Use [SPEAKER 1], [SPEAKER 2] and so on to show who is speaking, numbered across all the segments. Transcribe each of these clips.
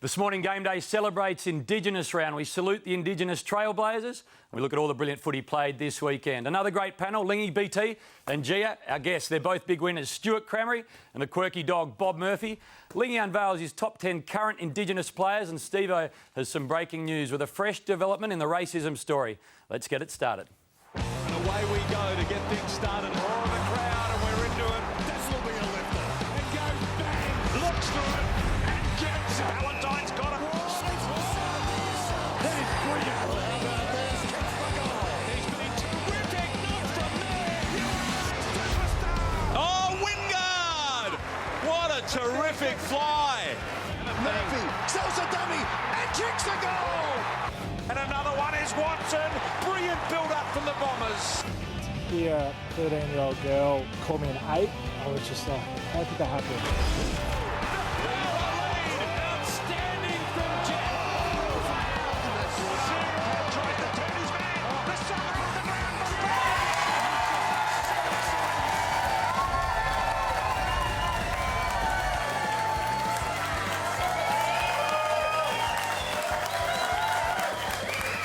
[SPEAKER 1] This morning, Game Day celebrates Indigenous round. We salute the Indigenous trailblazers and we look at all the brilliant footy played this weekend. Another great panel, Lingy, BT and Gia, our guests. They're both big winners, Stuart Cramery and the quirky dog Bob Murphy. Lingy unveils his top 10 current Indigenous players and Steve-O has some breaking news with a fresh development in the racism story. Let's get it started.
[SPEAKER 2] And away we go to get things started. Roar of the crowd and we're into it. This will be a lifter. It goes bang, looks through it and gets it. Valentine's got it. That is brilliant. He's been terrific. Not from there. Oh, Wingard! What a terrific fly. Murphy sells a dummy and kicks the goal. And another one is Watson. Brilliant build-up from the Bombers.
[SPEAKER 3] Here, a 13-year-old girl called me an ape. I was just like, how could that happen?
[SPEAKER 2] Outstanding from Jet. Tries to turn his man. The side from the ground.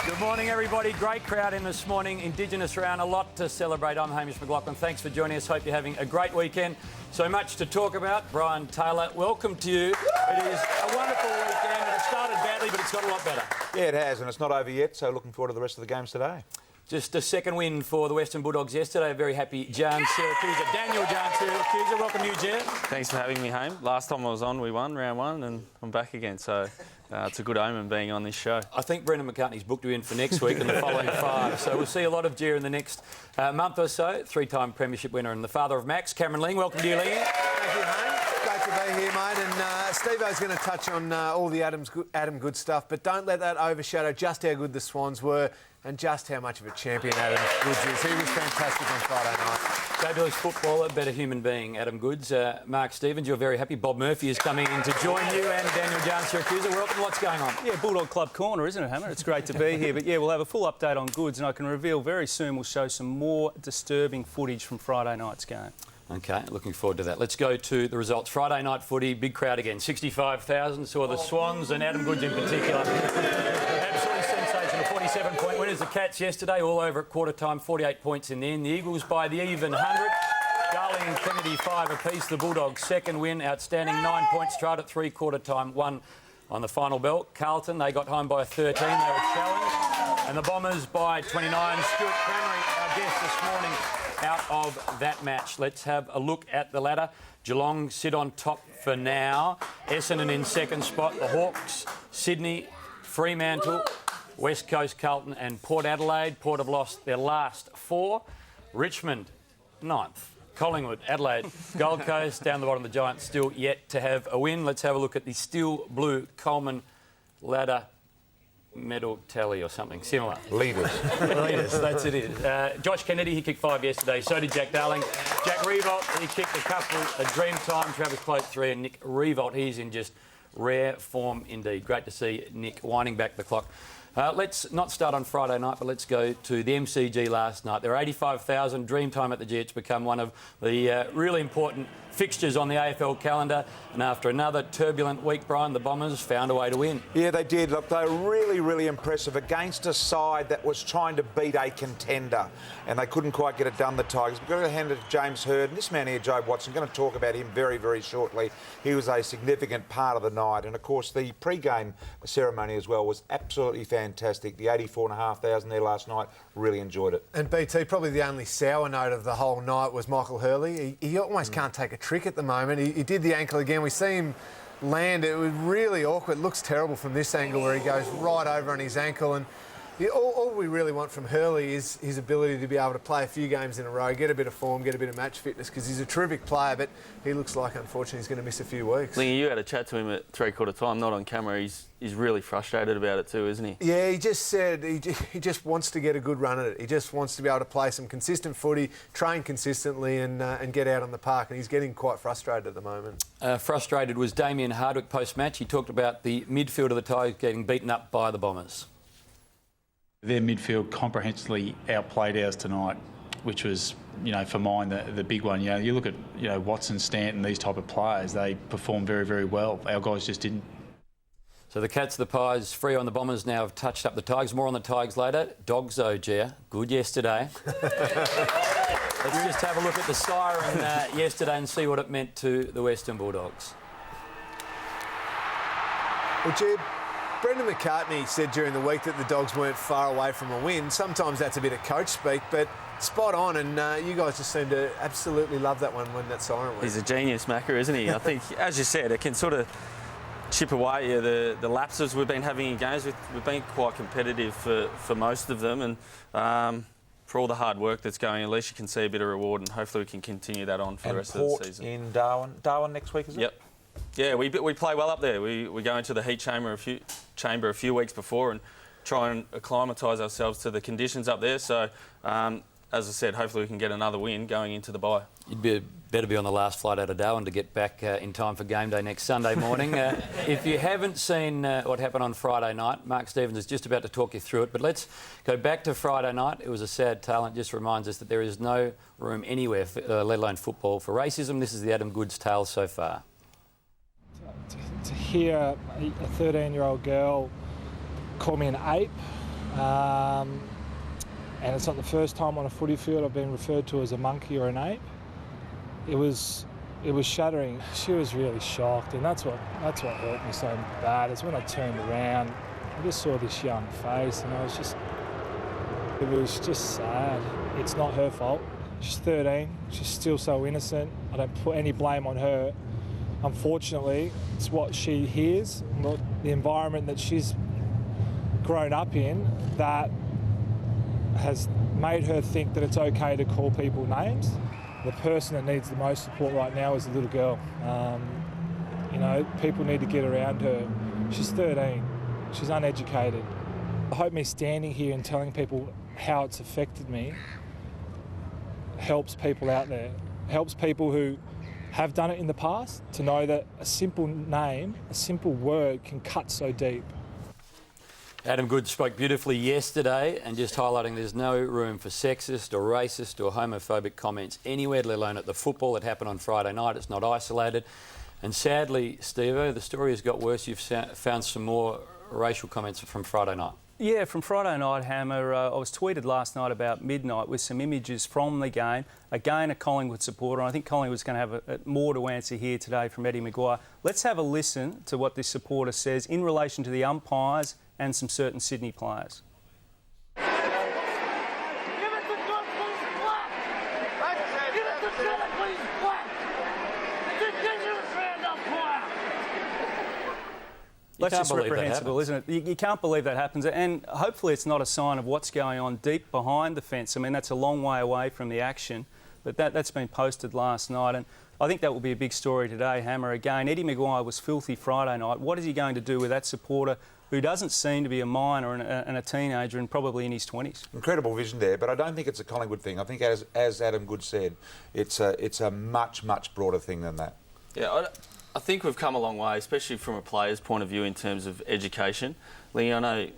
[SPEAKER 1] Good morning, everybody. Great crowd in this morning. Indigenous round, a lot to celebrate. I'm Hamish McLaughlin. Thanks for joining us. Hope you're having a great weekend. So much to talk about. Brian Taylor, welcome to you. It is a wonderful weekend. It started badly, but it's got a lot better.
[SPEAKER 4] Yeah, it has, and it's not over yet, so looking forward to the rest of the games today.
[SPEAKER 1] Just a second win for the Western Bulldogs yesterday. A very happy Jan Syracuse. Daniel Jan Syracuse. Welcome you, Jan.
[SPEAKER 5] Thanks for having me home. Last time I was on, we won round one, and I'm back again. So it's a good omen being on this show.
[SPEAKER 1] I think Brendan McCartney's booked you in for next week and the following 5. So we'll see a lot of Gia in the next month or so. 3-time premiership winner and the father of Max, Cameron Ling. Welcome to you, Ling.
[SPEAKER 6] Thank you, mate. Great to be here, mate. And Steve-O's going to touch on all the Adam Good stuff, but don't let that overshadow just how good the Swans were and just how much of a champion Adam Goods is. He was fantastic on Friday night.
[SPEAKER 1] Fabulous footballer, better human being, Adam Goods. Mark Stevens, you're very happy. Bob Murphy is coming in to join you and Daniel Jan Syracuse. Welcome. What's going on?
[SPEAKER 7] Yeah, Bulldog Club Corner, isn't it, Hammer? It's great to be here. But yeah, we'll have a full update on Goods, and I can reveal very soon we'll show some more disturbing footage from Friday night's game. OK, looking forward to that. Let's go to the results. Friday night footy, big crowd again. 65,000 saw the Swans and Adam Goods in particular. Absolutely sensational. 47-point winners. The Cats yesterday, all over at quarter time, 48 points in the end. The Eagles by the even 100. Darling and Kennedy 5 apiece. The Bulldogs second win, outstanding 9 points. Tried at three-quarter time, 1 on the final bell. Carlton, they got home by 13. They were challenged. And the Bombers by 29. Stuart Cramery, our guest this morning, out of that match. Let's have a look at the ladder. Geelong sit on top for now. Essendon in second spot. The Hawks, Sydney, Fremantle, West Coast, Carlton and Port Adelaide. Port have lost their last 4. Richmond, 9th. Collingwood, Adelaide, Gold Coast, down the bottom of the Giants, still yet to have a win. Let's have a look at the Steel Blue Coleman ladder medal tally or something similar.
[SPEAKER 4] Leaders.
[SPEAKER 1] Leaders, that's it. Josh Kennedy, he kicked 5 yesterday. So did Jack Darling. Jack Revolt, he kicked a couple. A dream time. Travis Clote 3 and Nick Revolt, he's in just rare form indeed. Great to see Nick winding back the clock. Let's not start on Friday night, but let's go to the MCG last night. There were 85,000. Dreamtime at the G. It's become one of the really important fixtures on the AFL calendar. And after another turbulent week, Brian, the Bombers found a way to win.
[SPEAKER 4] Yeah, they did. Look, they were really, really impressive against a side that was trying to beat a contender. And they couldn't quite get it done, the Tigers. We've got to hand it to James Hird. And this man here, Joe Watson, going to talk about him very, very shortly. He was a significant part of the night. And, of course, the pre-game ceremony as well was absolutely fantastic. The 84,500 there last night, really enjoyed it.
[SPEAKER 6] And BT, probably the only sour note of the whole night was Michael Hurley. He almost can't take a trick at the moment. He did the ankle again. We see him land. It was really awkward. It looks terrible from this angle where he goes right over on his ankle. And all we really want from Hurley is his ability to be able to play a few games in a row, get a bit of form, get a bit of match fitness, because he's a terrific player, but he looks like, unfortunately, he's going to miss a few weeks.
[SPEAKER 5] Lingy, you had a chat to him at three-quarter time, not on camera. He's really frustrated about it too, isn't he?
[SPEAKER 6] Yeah, he just said he just wants to get a good run at it. He just wants to be able to play some consistent footy, train consistently and get out on the park, and he's getting quite frustrated at the moment.
[SPEAKER 1] Frustrated was Damien Hardwick post-match. He talked about the midfield of the Tigers getting beaten up by the Bombers.
[SPEAKER 8] Their midfield comprehensively outplayed ours tonight, which was, for mine, the big one. You look at, Watson, Stanton, these type of players, they perform very, very well. Our guys just didn't.
[SPEAKER 1] So the Cats, the Pies, free on the Bombers now have touched up the Tigers. More on the Tigers later. Dogs, though, Gia, good yesterday. Let's just have a look at the siren yesterday and see what it meant to the Western Bulldogs.
[SPEAKER 6] Well, Jib, Brendan McCartney said during the week that the Dogs weren't far away from a win. Sometimes that's a bit of coach speak, but spot on, and you guys just seem to absolutely love that one when that siren went.
[SPEAKER 5] He's a genius, Macca, isn't he? I think, as you said, it can sort of chip away the lapses we've been having in games. We've been quite competitive for most of them, and for all the hard work that's going, at least you can see a bit of reward, and hopefully we can continue that on for the rest of the season.
[SPEAKER 4] In Darwin next week, is it?
[SPEAKER 5] Yep. Yeah, we play well up there. We go into the heat chamber a few weeks before and try and acclimatise ourselves to the conditions up there. So, as I said, hopefully we can get another win going into the bye.
[SPEAKER 1] You'd better be on the last flight out of Darwin to get back in time for game day next Sunday morning. If you haven't seen what happened on Friday night, Mark Stevens is just about to talk you through it. But let's go back to Friday night. It was a sad tale, and it just reminds us that there is no room anywhere, let alone football, for racism. This is the Adam Goodes tale so far.
[SPEAKER 3] To hear a 13-year-old girl call me an ape, and it's not the first time on a footy field I've been referred to as a monkey or an ape. It was shattering. She was really shocked, and that's what hurt me so bad. Is when I turned around, I just saw this young face, and it was just sad. It's not her fault. She's 13. She's still so innocent. I don't put any blame on her. Unfortunately, it's what she hears, the environment that she's grown up in, that has made her think that it's okay to call people names. The person that needs the most support right now is the little girl. People need to get around her. She's 13. She's uneducated. I hope me standing here and telling people how it's affected me helps people out there, helps people who have done it in the past to know that a simple name, a simple word can cut so deep.
[SPEAKER 1] Adam Goodes spoke beautifully yesterday, and just highlighting there's no room for sexist or racist or homophobic comments anywhere, let alone at the football that happened on Friday night. It's not isolated. And sadly, Steve-o, the story has got worse. You've found some more racial comments from Friday night.
[SPEAKER 7] Yeah, from Friday night, Hammer. I was tweeted last night about midnight with some images from the game. Again, a Collingwood supporter. I think Collingwood's going to have more to answer here today from Eddie Maguire. Let's have a listen to what this supporter says in relation to the umpires and some certain Sydney players. That's just reprehensible, isn't it? You can't believe that happens. And hopefully it's not a sign of what's going on deep behind the fence. I mean, that's a long way away from the action. But that's been posted last night. And I think that will be a big story today, Hammer. Again, Eddie Maguire was filthy Friday night. What is he going to do with that supporter who doesn't seem to be a minor and a teenager and probably in his 20s?
[SPEAKER 4] Incredible vision there, but I don't think it's a Collingwood thing. I think, as Adam Goodes said, it's a much, much broader thing than that.
[SPEAKER 5] Yeah, I think we've come a long way, especially from a player's point of view in terms of education. Lee, I know,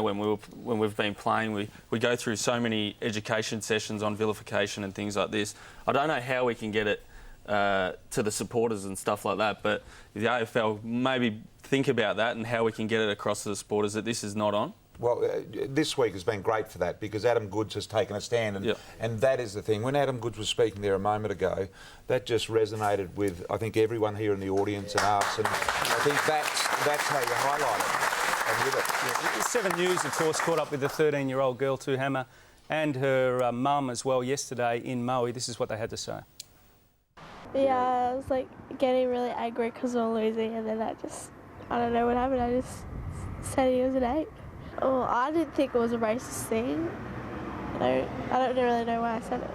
[SPEAKER 5] when we've been playing, we go through so many education sessions on vilification and things like this. I don't know how we can get it to the supporters and stuff like that, but the AFL maybe think about that and how we can get it across to the supporters that this is not on.
[SPEAKER 4] Well, this week has been great for that because Adam Goodes has taken a stand, and that is the thing. When Adam Goodes was speaking there a moment ago, that just resonated with, I think, everyone here in the audience and us, and I think that's how you highlight it. And with it.
[SPEAKER 7] Yeah. 7 News, of course, caught up with the 13-year-old girl too, Hammer, and her mum as well yesterday in Maui. This is what they had to say.
[SPEAKER 9] Yeah, I was like getting really angry because we were losing, and then I don't know what happened. I just said he was an ape. Well, I didn't think it was a racist thing. I don't really know why I said it.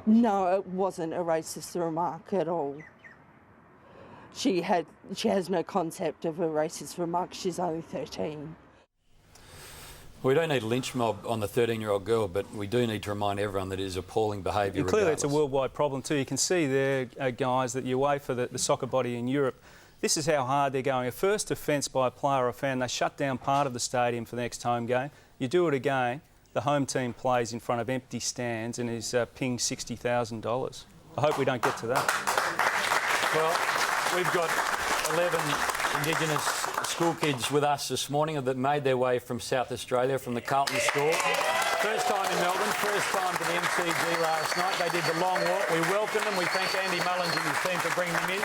[SPEAKER 10] No, it wasn't a racist remark at all. She has no concept of a racist remark. She's only 13.
[SPEAKER 1] We don't need a lynch mob on the 13-year-old girl, but we do need to remind everyone that it is appalling behaviour.
[SPEAKER 7] And clearly it's a worldwide problem too. You can see there, guys, that you wait for the soccer body in Europe. This is how hard they're going. A first offence by a player or a fan, they shut down part of the stadium for the next home game. You do it again, the home team plays in front of empty stands and is pinged $60,000. I hope we don't get to that.
[SPEAKER 1] Well, we've got 11 Indigenous school kids with us this morning that made their way from South Australia, from the Carlton School. First time in Melbourne, first time to the MCG last night. They did the long walk. We welcome them. We thank Andy Mullins and his team for bringing them in.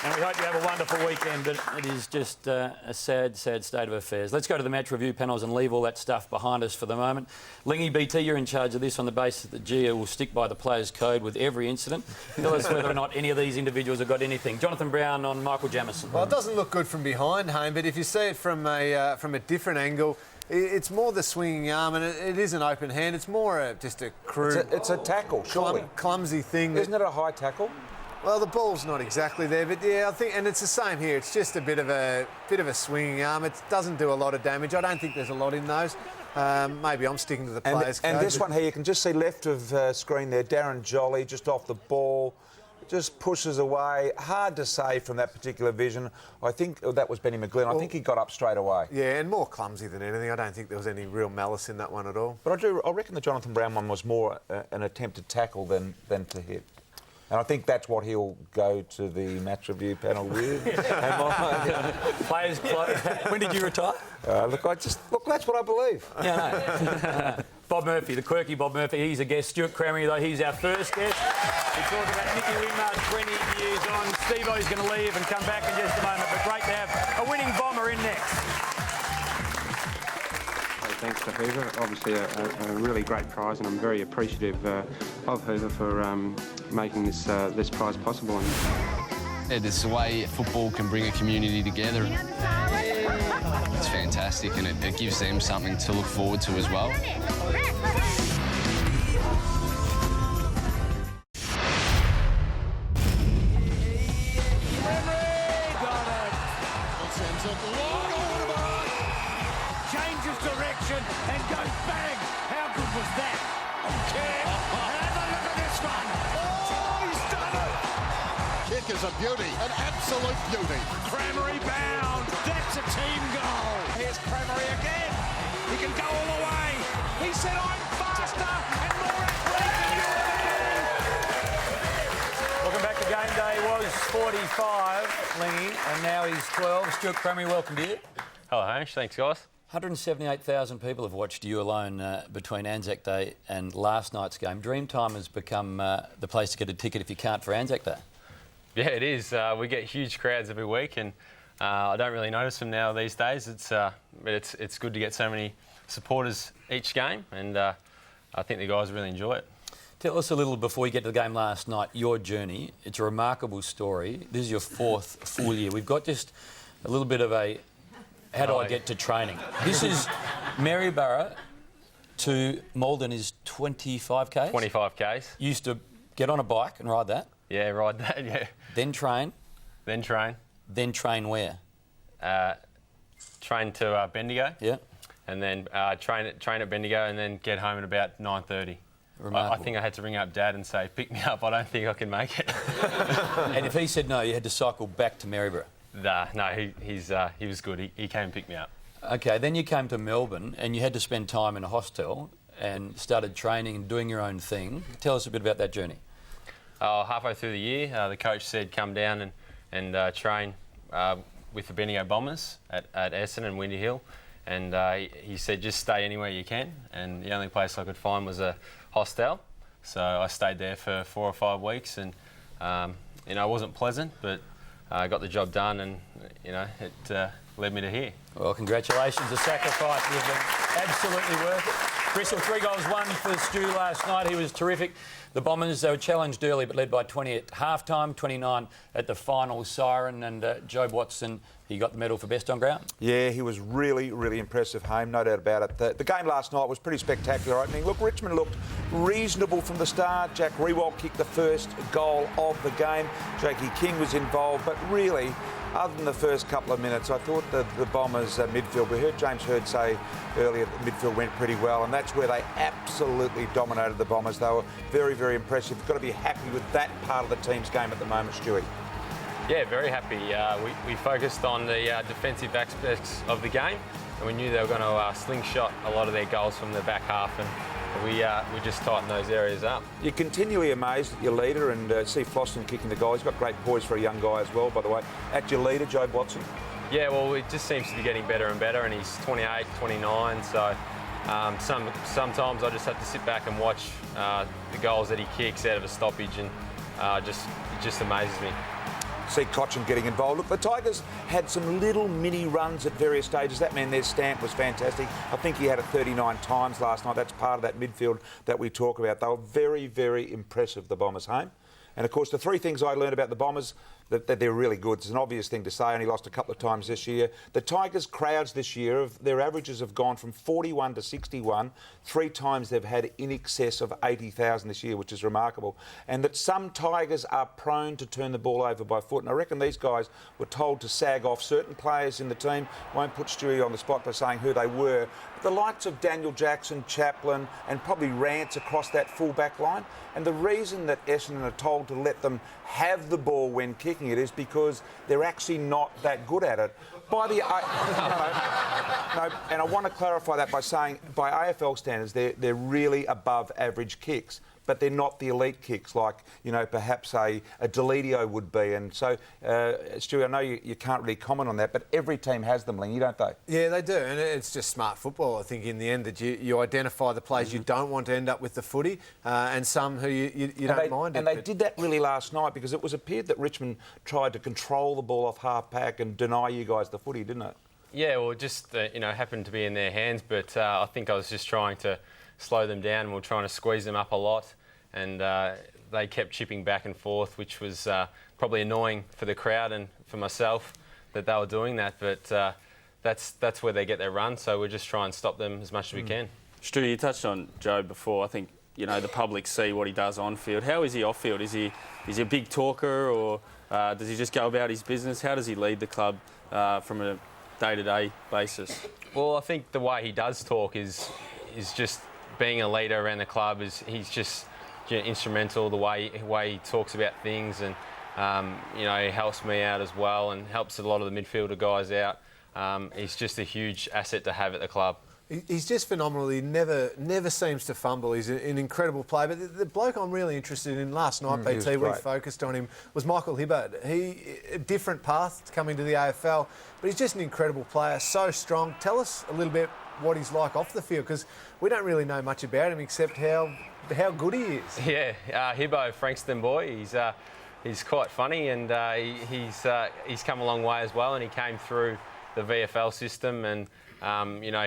[SPEAKER 1] And we hope you have a wonderful weekend, but it is just a sad, sad state of affairs. Let's go to the match review panels and leave all that stuff behind us for the moment. Lingy, BT, you're in charge of this on the basis that GIA will stick by the players' code with every incident. Tell us whether or not any of these individuals have got anything. Jonathan Brown on Michael Jamieson.
[SPEAKER 6] Well, it doesn't look good from behind, Hame, but if you see it from a different angle, it's more the swinging arm, and it is an open hand. It's more just a crude...
[SPEAKER 4] It's a tackle, surely.
[SPEAKER 6] Clumsy thing.
[SPEAKER 4] Isn't it a high tackle?
[SPEAKER 6] Well, the ball's not exactly there, but yeah, I think, and it's the same here. It's just a bit of a swinging arm. It doesn't do a lot of damage. I don't think there's a lot in those. Maybe I'm sticking to the players' code.
[SPEAKER 4] And this one here, you can just see left of screen there, Darren Jolly just off the ball, just pushes away. Hard to say from that particular vision. I think that was Benny McGlynn. I think he got up straight away.
[SPEAKER 6] Yeah, and more clumsy than anything. I don't think there was any real malice in that one at all.
[SPEAKER 4] But I reckon the Jonathan Brown one was more an attempt to tackle than to hit. And I think that's what he'll go to the match review panel with.
[SPEAKER 1] Players, when did you retire?
[SPEAKER 4] Look, that's what I believe.
[SPEAKER 1] Yeah, no. Bob Murphy, the quirky Bob Murphy, he's a guest. Stuart Crammy, though, he's our first guest. We talk about Nicky Wimmer, 20 years on. Steve-O's going to leave and come back in just a moment, but great to have a winning Bomber in next.
[SPEAKER 11] Thanks to Hoover. Obviously a really great prize, and I'm very appreciative of Hoover for making this prize possible.
[SPEAKER 12] Yeah, this is the way football can bring a community together. It's fantastic, and it gives them something to look forward to as well.
[SPEAKER 2] Changes direction and goes bang. How good was that? Okay. Have a look at this one. Oh, he's done it. Kick is a beauty, an absolute beauty. Crammery bound. That's a team goal. Here's Crammery again. He can go all the way. He said, I'm faster and more athletic than you ever been.
[SPEAKER 1] Welcome back to Game Day. Was 45, Lingy, and now he's 12. Stuart Crammery, welcome to you.
[SPEAKER 13] Hello, Hamish. Thanks, guys.
[SPEAKER 1] 178,000 people have watched you alone between Anzac Day and last night's game. Dreamtime has become the place to get a ticket if you can't for Anzac Day.
[SPEAKER 13] Yeah, it is. We get huge crowds every week, and I don't really notice them now these days. But it's good to get so many supporters each game, and I think the guys really enjoy it.
[SPEAKER 1] Tell us a little, before we get to the game last night, your journey. It's a remarkable story. This is your 4th full year. We've got just a little bit of a... How do I get to training? This is Maryborough to Malden is 25 k's?
[SPEAKER 13] 25 k's.
[SPEAKER 1] You used to get on a bike and ride that?
[SPEAKER 13] Yeah, ride that, yeah.
[SPEAKER 1] Then train?
[SPEAKER 13] Then train.
[SPEAKER 1] Then train where?
[SPEAKER 13] Train to Bendigo.
[SPEAKER 1] Yeah.
[SPEAKER 13] And then train at Bendigo and then get home at about 9:30. I think I had to ring up Dad and say, pick me up, I don't think I can make it.
[SPEAKER 1] And if he said no, you had to cycle back to Maryborough?
[SPEAKER 13] No, he was good. He came and picked me up.
[SPEAKER 1] OK, then you came to Melbourne and you had to spend time in a hostel and started training and doing your own thing. Tell us a bit about that journey.
[SPEAKER 13] Halfway through the year, the coach said come down and train with the Bendigo Bombers at Essendon and Windy Hill. And he said just stay anywhere you can. And the only place I could find was a hostel. So I stayed there for 4 or 5 weeks, and it wasn't pleasant, but I got the job done, and it led me to here.
[SPEAKER 1] Well, congratulations. The sacrifice has been absolutely worth it. Bristol, 3 goals, 1 for Stu last night. He was terrific. The Bombers, they were challenged early but led by 20 at half-time, 29 at the final siren, and Jobe Watson, he got the medal for best on ground.
[SPEAKER 4] Yeah, he was really, really impressive, Hame, no doubt about it. The game last night was pretty spectacular opening. Look, Richmond looked reasonable from the start. Jack Riewoldt kicked the first goal of the game. Jakey King was involved, but really, other than the first couple of minutes, I thought the Bombers' midfield, we heard James Hird say earlier that the midfield went pretty well, and that's where they absolutely dominated the Bombers. They were very, very impressive. You've got to be happy with that part of the team's game at the moment, Stewie.
[SPEAKER 13] Yeah, very happy. We focused on the defensive aspects of the game, and we knew they were going to slingshot a lot of their goals from the back half, and we just tightened those areas up.
[SPEAKER 4] You're continually amazed at your leader, and see Floston kicking the goal. He's got great poise for a young guy as well, by the way. At your leader, Jobe Watson.
[SPEAKER 13] Yeah, well, it just seems to be getting better and better, and he's 28, 29, so sometimes I just have to sit back and watch the goals that he kicks out of a stoppage, and it just amazes me.
[SPEAKER 4] See Cochin getting involved. Look, the Tigers had some little mini runs at various stages. That man, their stamp was fantastic. I think he had it 39 times last night. That's part of that midfield that we talk about. They were very, very impressive, the Bombers home. And, of course, the three things I learned about the Bombers, that they're really good. It's an obvious thing to say, only lost a couple of times this year. The Tigers' crowds this year, their averages have gone from 41 to 61. 3 times they've had in excess of 80,000 this year, which is remarkable. And that some Tigers are prone to turn the ball over by foot. And I reckon these guys were told to sag off certain players in the team. Won't put Stewie on the spot by saying who they were. But the likes of Daniel Jackson, Chaplin, and probably Rance across that full-back line. And the reason that Essendon are told to let them have the ball when kicking it is because they're actually not that good at it. By the no, and I want to clarify that by saying, by AFL standards, they're really above average kicks, but they're not the elite kicks like, you know, perhaps a Deledio would be. And so, Stewie, I know you can't really comment on that, but every team has them, Lingy, don't they?
[SPEAKER 6] Yeah, they do, and it's just smart football, I think, in the end, that you identify the players you don't want to end up with the footy, and some who you don't mind.
[SPEAKER 4] And they did that really last night, because it was appeared that Richmond tried to control the ball off half-pack and deny you guys the footy, didn't it?
[SPEAKER 13] Yeah, well, it just, happened to be in their hands, but I think I was just trying to slow them down. We were trying to squeeze them up a lot, and they kept chipping back and forth, which was probably annoying for the crowd and for myself that they were doing that. But that's where they get their run, so we'll just try and stop them as much as we can.
[SPEAKER 5] Stu, you touched on Joe before. I think the public see what he does on field. How is he off field? Is he a big talker, or does he just go about his business? How does he lead the club from a day-to-day basis?
[SPEAKER 13] Well, I think the way he does talk is just being a leader around the club. He's just instrumental, the way he talks about things, and he helps me out as well and helps a lot of the midfielder guys out. He's just a huge asset to have at the club.
[SPEAKER 6] He's just phenomenal. He never seems to fumble. He's an incredible player. But the bloke I'm really interested in last night, BT, we focused on him, was Michael Hibberd. A different path coming to the AFL, but he's just an incredible player, so strong. Tell us a little bit what he's like off the field, because we don't really know much about him except how good he is.
[SPEAKER 13] Yeah, Hibbo, Frankston boy. He's quite funny, and he's come a long way as well, and he came through the VFL system, and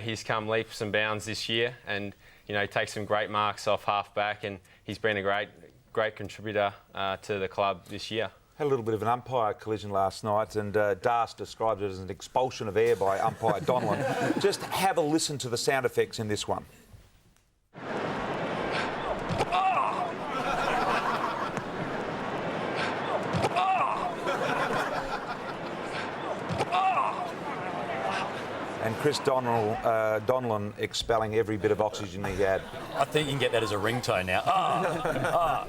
[SPEAKER 13] he's come leaps and bounds this year, and takes some great marks off half-back, and he's been a great contributor to the club this year.
[SPEAKER 4] Had a little bit of an umpire collision last night, and Das described it as an expulsion of air by umpire Donlan. Just have a listen to the sound effects in this one. And Chris Donlan expelling every bit of oxygen he had.
[SPEAKER 1] I think you can get that as a ringtone now.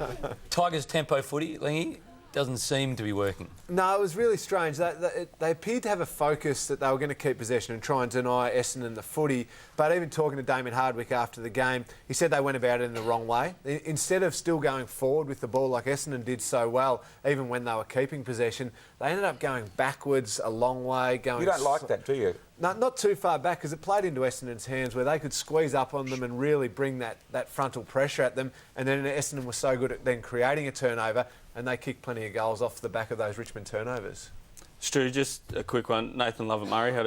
[SPEAKER 1] Tigers tempo footy, Lingy, doesn't seem to be working.
[SPEAKER 6] No, it was really strange. They appeared to have a focus that they were going to keep possession and try and deny Essendon the footy. But even talking to Damien Hardwick after the game, he said they went about it in the wrong way. Instead of still going forward with the ball like Essendon did so well, even when they were keeping possession, they ended up going backwards a long way.
[SPEAKER 4] You don't like that, do you?
[SPEAKER 6] No, not too far back, because it played into Essendon's hands where they could squeeze up on them and really bring that frontal pressure at them. And then Essendon was so good at then creating a turnover, and they kicked plenty of goals off the back of those Richmond turnovers.
[SPEAKER 5] Stu, just a quick one. Nathan Lovett-Murray had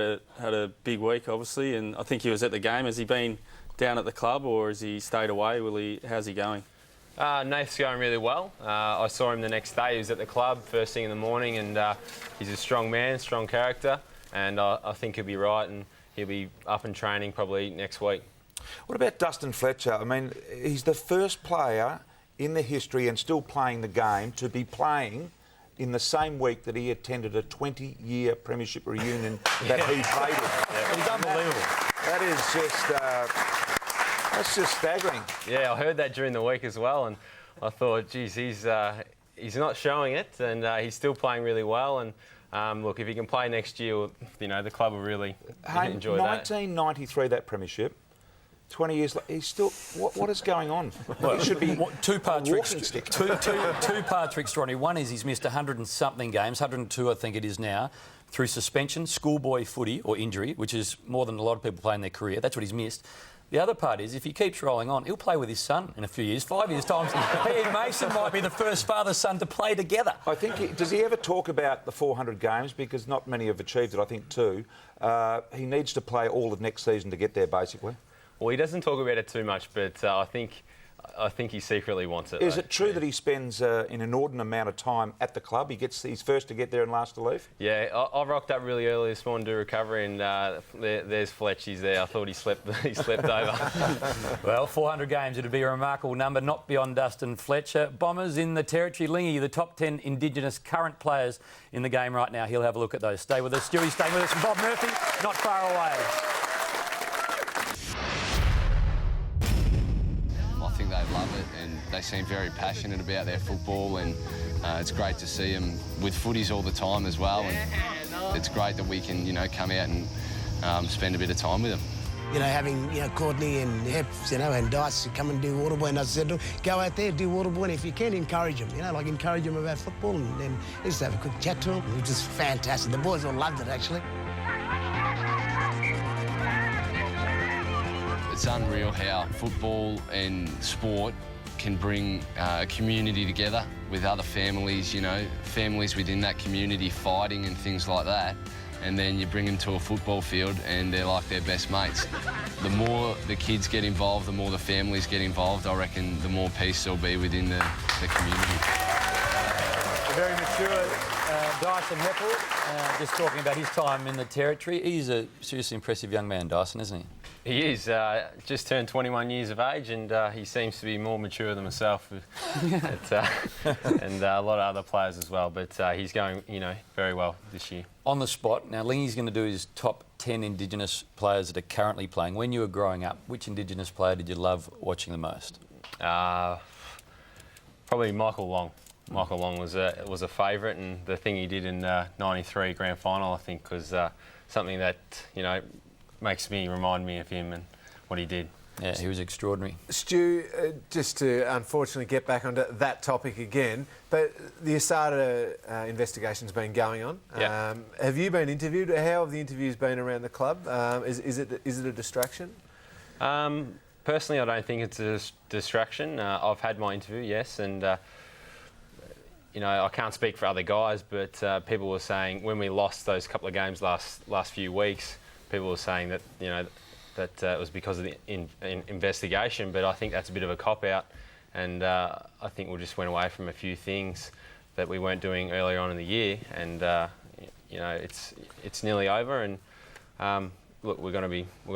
[SPEAKER 5] a big week, obviously, and I think he was at the game. Has he been down at the club, or has he stayed away? How's he going?
[SPEAKER 13] Nath's going really well. I saw him the next day. He was at the club first thing in the morning, and he's a strong man, strong character, and I think he'll be right, and he'll be up and training probably next week.
[SPEAKER 4] What about Dustin Fletcher? I mean, he's the first player in the history and still playing the game to be playing in the same week that he attended a 20-year premiership reunion that he played in.
[SPEAKER 1] Yeah. He's unbelievable.
[SPEAKER 4] That is that's just staggering.
[SPEAKER 13] Yeah, I heard that during the week as well, and I thought, geez, he's not showing it, and he's still playing really well. And look, if he can play next year, the club will really enjoy that.
[SPEAKER 4] 1993, that premiership. 20 years later, he's still... What is going on? Well, he should be
[SPEAKER 1] two-part tricks, Ronnie. One is he's missed 100 and something games, 102 I think it is now. through suspension, schoolboy footy or injury, which is more than a lot of people play in their career. That's what he's missed. The other part is, if he keeps rolling on, he'll play with his son in a few years. 5 years' time, he and Mason might be the first father-son to play together.
[SPEAKER 4] I think, does he ever talk about the 400 games? Because not many have achieved it, I think, too. He needs to play all of next season to get there, basically.
[SPEAKER 13] Well, he doesn't talk about it too much, but I think he secretly wants it.
[SPEAKER 4] Is it true that he spends an inordinate amount of time at the club? He's first to get there and last to leave?
[SPEAKER 13] Yeah, I rocked up really early this morning to do recovery, and there's Fletch. He's there. I thought he slept over.
[SPEAKER 1] Well, 400 games, it'd be a remarkable number, not beyond Dustin Fletcher. Bombers in the territory. Lingy, the top 10 Indigenous current players in the game right now. He'll have a look at those. Stay with us. Stewie's staying with us. And Bob Murphy, not far away.
[SPEAKER 12] I think they love it and they seem very passionate about their football, and it's great to see them with footies all the time as well, and it's great that we can, come out and spend a bit of time with them.
[SPEAKER 14] Having, Courtney and Heps, and Dice come and do water boy, and I said, go out there, do water boy, and if you can, encourage them, encourage them about football, and then just have a quick chat to them, which is fantastic. The boys all loved it, actually.
[SPEAKER 12] It's unreal how football and sport can bring a community together with other families, families within that community fighting and things like that. And then you bring them to a football field and they're like their best mates. The more the kids get involved, the more the families get involved, I reckon the more peace there'll be within the community.
[SPEAKER 1] Very mature Dyson Heppel, just talking about his time in the territory. He's a seriously impressive young man, Dyson, isn't he?
[SPEAKER 13] He is. Just turned 21 years of age, and he seems to be more mature than myself, and a lot of other players as well. But he's going, very well this year. On the spot, now Lingy's going to do his top 10 Indigenous players that are currently playing. When you were growing up, which Indigenous player did you love watching the most? Probably Michael Long. Michael Long was a favourite, and the thing he did in '93 grand final, I think, was something that makes me remind me of him and what he did. Yeah, he was extraordinary.
[SPEAKER 6] Stu, just to unfortunately get back onto that topic again, but the ASADA investigation's been going on.
[SPEAKER 13] Yeah.
[SPEAKER 6] Have you been interviewed? How have the interviews been around the club? Is it a distraction?
[SPEAKER 13] Personally, I don't think it's a distraction. I've had my interview, yes, and I can't speak for other guys, but people were saying when we lost those couple of games last few weeks, people were saying that that it was because of the investigation. But I think that's a bit of a cop out, and I think we just went away from a few things that we weren't doing earlier on in the year, and it's nearly over, and look, we're going to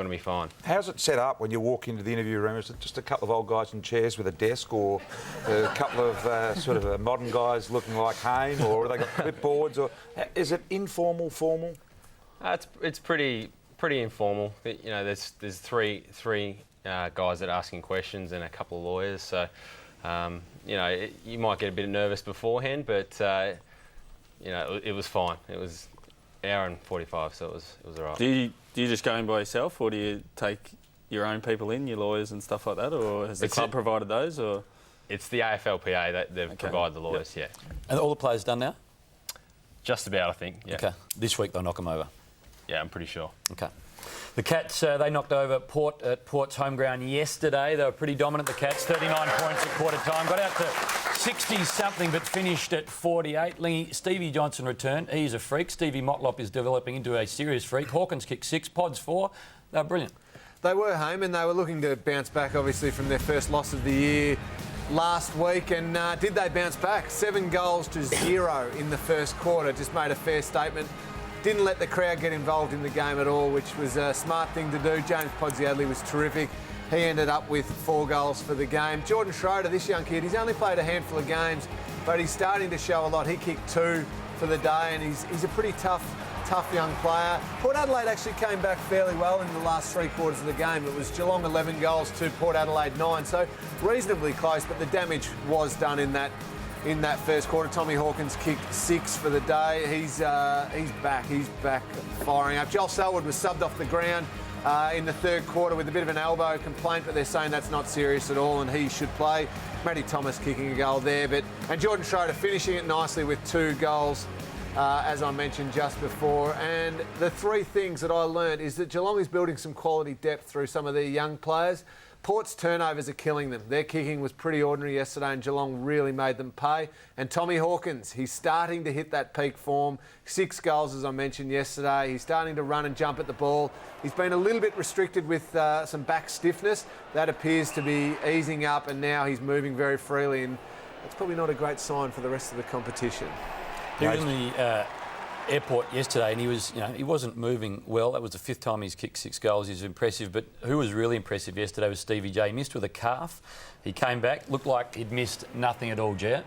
[SPEAKER 13] be fine.
[SPEAKER 4] How's it set up when you walk into the interview room? Is it just a couple of old guys in chairs with a desk, or a couple of modern guys looking like Hayne, or have they got clipboards, or is it informal, formal?
[SPEAKER 13] It's pretty informal. There's three guys that are asking questions and a couple of lawyers. So, you might get a bit nervous beforehand, but it was fine. It was an hour and 45, so it was all right.
[SPEAKER 5] Do you just go in by yourself, or do you take your own people in, your lawyers and stuff like that, or has the club provided those? Or
[SPEAKER 13] it's the AFLPA that they've provided the lawyers.
[SPEAKER 1] Yep. Yeah. And all the players done now?
[SPEAKER 13] Just about, I think. Yeah.
[SPEAKER 1] Okay. This week they'll knock them over.
[SPEAKER 13] Yeah, I'm pretty sure.
[SPEAKER 1] Okay. The Cats, they knocked over Port at Port's home ground yesterday. They were pretty dominant, the Cats, 39 points at quarter time. Got out to 60-something, but finished at 48. Lingy, Stevie Johnson returned. He's a freak. Stevie Motlop is developing into a serious freak. Hawkins kicked 6, Pods 4. They were brilliant.
[SPEAKER 6] They were home, and they were looking to bounce back, obviously, from their first loss of the year last week. And did they bounce back? 7 goals to 0 in the first quarter. Just made a fair statement. Didn't let the crowd get involved in the game at all, which was a smart thing to do. James Podsiadly was terrific. He ended up with 4 goals for the game. Jordan Schroeder, this young kid, he's only played a handful of games, but he's starting to show a lot. He kicked 2 for the day, and he's a pretty tough young player. Port Adelaide actually came back fairly well in the last 3 quarters of the game. It was Geelong 11 goals to Port Adelaide 9, so reasonably close, but the damage was done in that first quarter. Tommy Hawkins kicked 6 for the day. He's back firing up. Joel Selwood was subbed off the ground in the third quarter with a bit of an elbow complaint, but they're saying that's not serious at all and he should play. Matty Thomas kicking a goal there, and Jordan Schroeder finishing it nicely with 2 goals as I mentioned just before. And the three things that I learned is that Geelong is building some quality depth through some of their young players. Port's turnovers are killing them. Their kicking was pretty ordinary yesterday and Geelong really made them pay. And Tommy Hawkins, he's starting to hit that peak form. 6 goals, as I mentioned yesterday. He's starting to run and jump at the ball. He's been a little bit restricted with some back stiffness. That appears to be easing up and now he's moving very freely, and that's probably not a great sign for the rest of the competition.
[SPEAKER 1] He was in the airport yesterday and he wasn't moving well. That was the 5th time he's kicked 6 goals. He's impressive, but who was really impressive yesterday was Stevie J. He missed with a calf. He came back, looked like he'd missed nothing at all, Jet.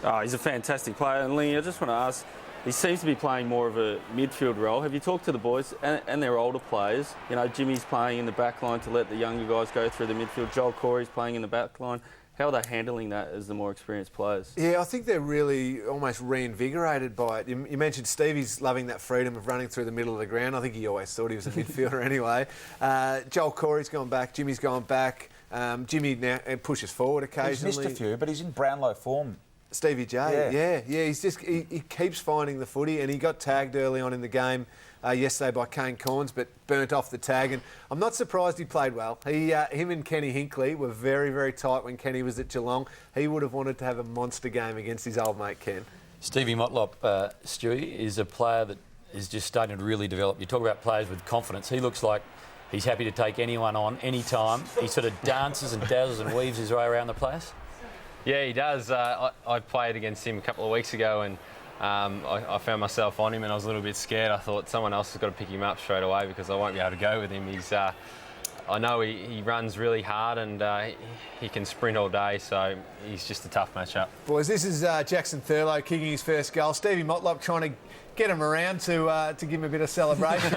[SPEAKER 5] Oh, he's a fantastic player. And Lee, I just want to ask, he seems to be playing more of a midfield role. Have you talked to the boys and their older players? You know, Jimmy's playing in the back line to let the younger guys go through the midfield. Joel Corey's playing in the back line. How are they handling that as the more experienced players?
[SPEAKER 6] Yeah, I think they're really almost reinvigorated by it. You mentioned Stevie's loving that freedom of running through the middle of the ground. I think he always thought he was a midfielder anyway. Joel Corey's gone back. Jimmy's gone back. Jimmy now pushes forward occasionally.
[SPEAKER 4] He's missed a few, but he's in Brownlow form.
[SPEAKER 6] Stevie J, yeah. He's just he keeps finding the footy, and he got tagged early on in the game yesterday by Kane Corns, but burnt off the tag. And I'm not surprised he played well. Him and Kenny Hinkley were very, very tight when Kenny was at Geelong. He would have wanted to have a monster game against his old mate Ken.
[SPEAKER 1] Stevie Motlop, Stewie, is a player that is just starting to really develop. You talk about players with confidence. He looks like he's happy to take anyone on, any time. He sort of dances and dazzles and weaves his way around the place.
[SPEAKER 13] Yeah, he does. I played against him a couple of weeks ago and I found myself on him and I was a little bit scared. I thought someone else has got to pick him up straight away because I won't be able to go with him. I know he runs really hard and he can sprint all day, so he's just a tough matchup.
[SPEAKER 6] Boys, this is Jackson Thurlow kicking his first goal. Stevie Motlop trying to get him around to give him a bit of celebration.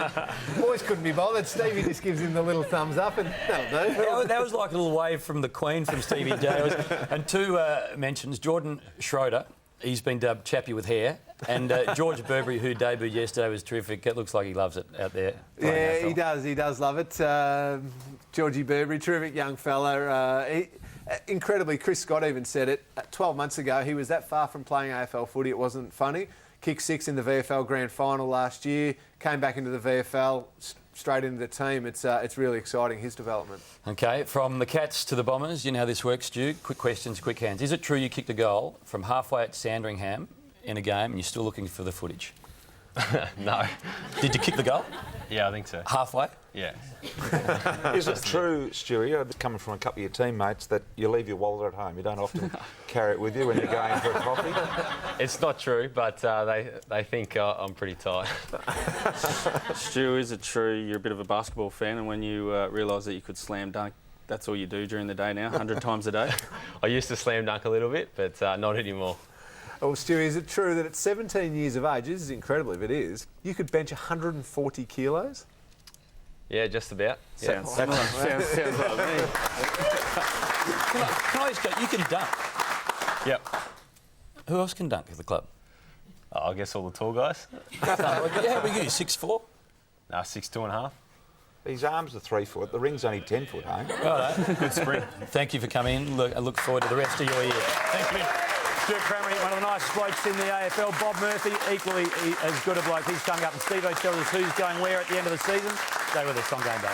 [SPEAKER 6] Boys couldn't be bothered. Stevie just gives him the little thumbs up and that'll do.
[SPEAKER 1] That was like a little wave from the Queen from Stevie J. And 2 mentions, Jordan Schroeder. He's been dubbed Chappie with hair. And George Burberry, who debuted yesterday, was terrific. It looks like he loves it out there.
[SPEAKER 6] Yeah, he does. He does love it. Georgie Burberry, terrific young fella. Incredibly, Chris Scott even said it. 12 months ago, he was that far from playing AFL footy, it wasn't funny. Kicked 6 in the VFL Grand Final last year. Came back into the VFL, straight into the team. It's really exciting, his development.
[SPEAKER 1] OK, from the Cats to the Bombers, you know how this works, Stu. Quick questions, quick hands. Is it true you kicked a goal from halfway at Sandringham in a game and you're still looking for the footage?
[SPEAKER 13] No.
[SPEAKER 1] Did you kick the goal?
[SPEAKER 13] Yeah, I think so.
[SPEAKER 1] Halfway?
[SPEAKER 13] Yeah.
[SPEAKER 4] Is it true, Stewie, coming from a couple of your teammates, that you leave your wallet at home? You don't often carry it with you when you're going for a coffee?
[SPEAKER 13] It's not true, but they think I'm pretty tight.
[SPEAKER 5] Stu, is it true you're a bit of a basketball fan and when you realise that you could slam dunk, that's all you do during the day now, 100 times a day?
[SPEAKER 13] I used to slam dunk a little bit, but not anymore.
[SPEAKER 6] Well, Stewie, is it true that at 17 years of age, this is incredible if it is, you could bench 140 kilos?
[SPEAKER 13] Yeah, just about. Yeah.
[SPEAKER 5] Sounds like me.
[SPEAKER 1] Can I just go, you can dunk.
[SPEAKER 13] Yep.
[SPEAKER 1] Who else can dunk at the club?
[SPEAKER 13] I guess all the tall guys.
[SPEAKER 1] Yeah, we get you 6'4".
[SPEAKER 13] No, 6'2.5".
[SPEAKER 4] His arms are 3 foot. The ring's only 10 foot, eh?
[SPEAKER 1] Right. Good sprint. Thank you for coming in. I look forward to the rest of your year.
[SPEAKER 7] Thank you. Stuart Cramer, one of the nicest blokes in the AFL. Bob Murphy, equally as good a bloke. He's coming up, and Steve-O tells us who's going where at the end of the season. Stay with us on Gameday.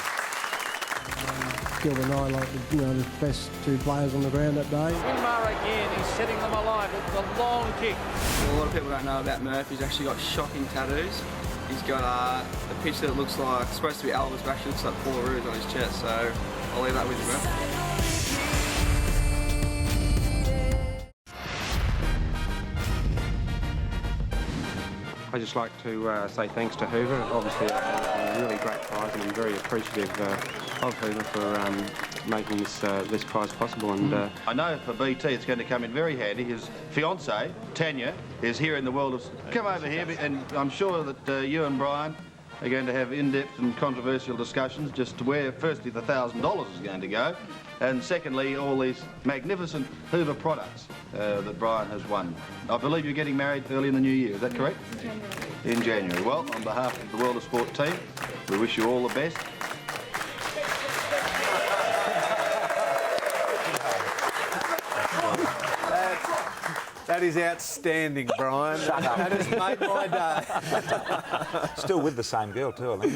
[SPEAKER 15] Gilbert and I like the best 2 players on the ground that day.
[SPEAKER 2] Winmar again, he's setting them alive with the long kick.
[SPEAKER 16] A lot of people don't know about Murphy. He's actually got shocking tattoos. He's got a picture that looks like, supposed to be Elvis, but actually looks like Paul Rouge on his chest, so I'll leave that with you, Murphy.
[SPEAKER 11] I'd just like to say thanks to Hoover. Obviously a really great prize, and I'm very appreciative of Hoover for making this prize possible. And
[SPEAKER 17] I know for BT it's going to come in very handy. His fiancée, Tanya, is here in the world of... Come over here, and I'm sure that you and Brian are going to have in-depth and controversial discussions just to where, firstly, the $1,000 is going to go, and secondly, all these magnificent Hoover products that Brian has won. I believe you're getting married early in the new year, is that correct? In January. Well, on behalf of the World of Sport team, we wish you all the best.
[SPEAKER 6] That is outstanding, Brian.
[SPEAKER 4] Shut up.
[SPEAKER 6] That has made my day.
[SPEAKER 4] Still with the same girl too, I think.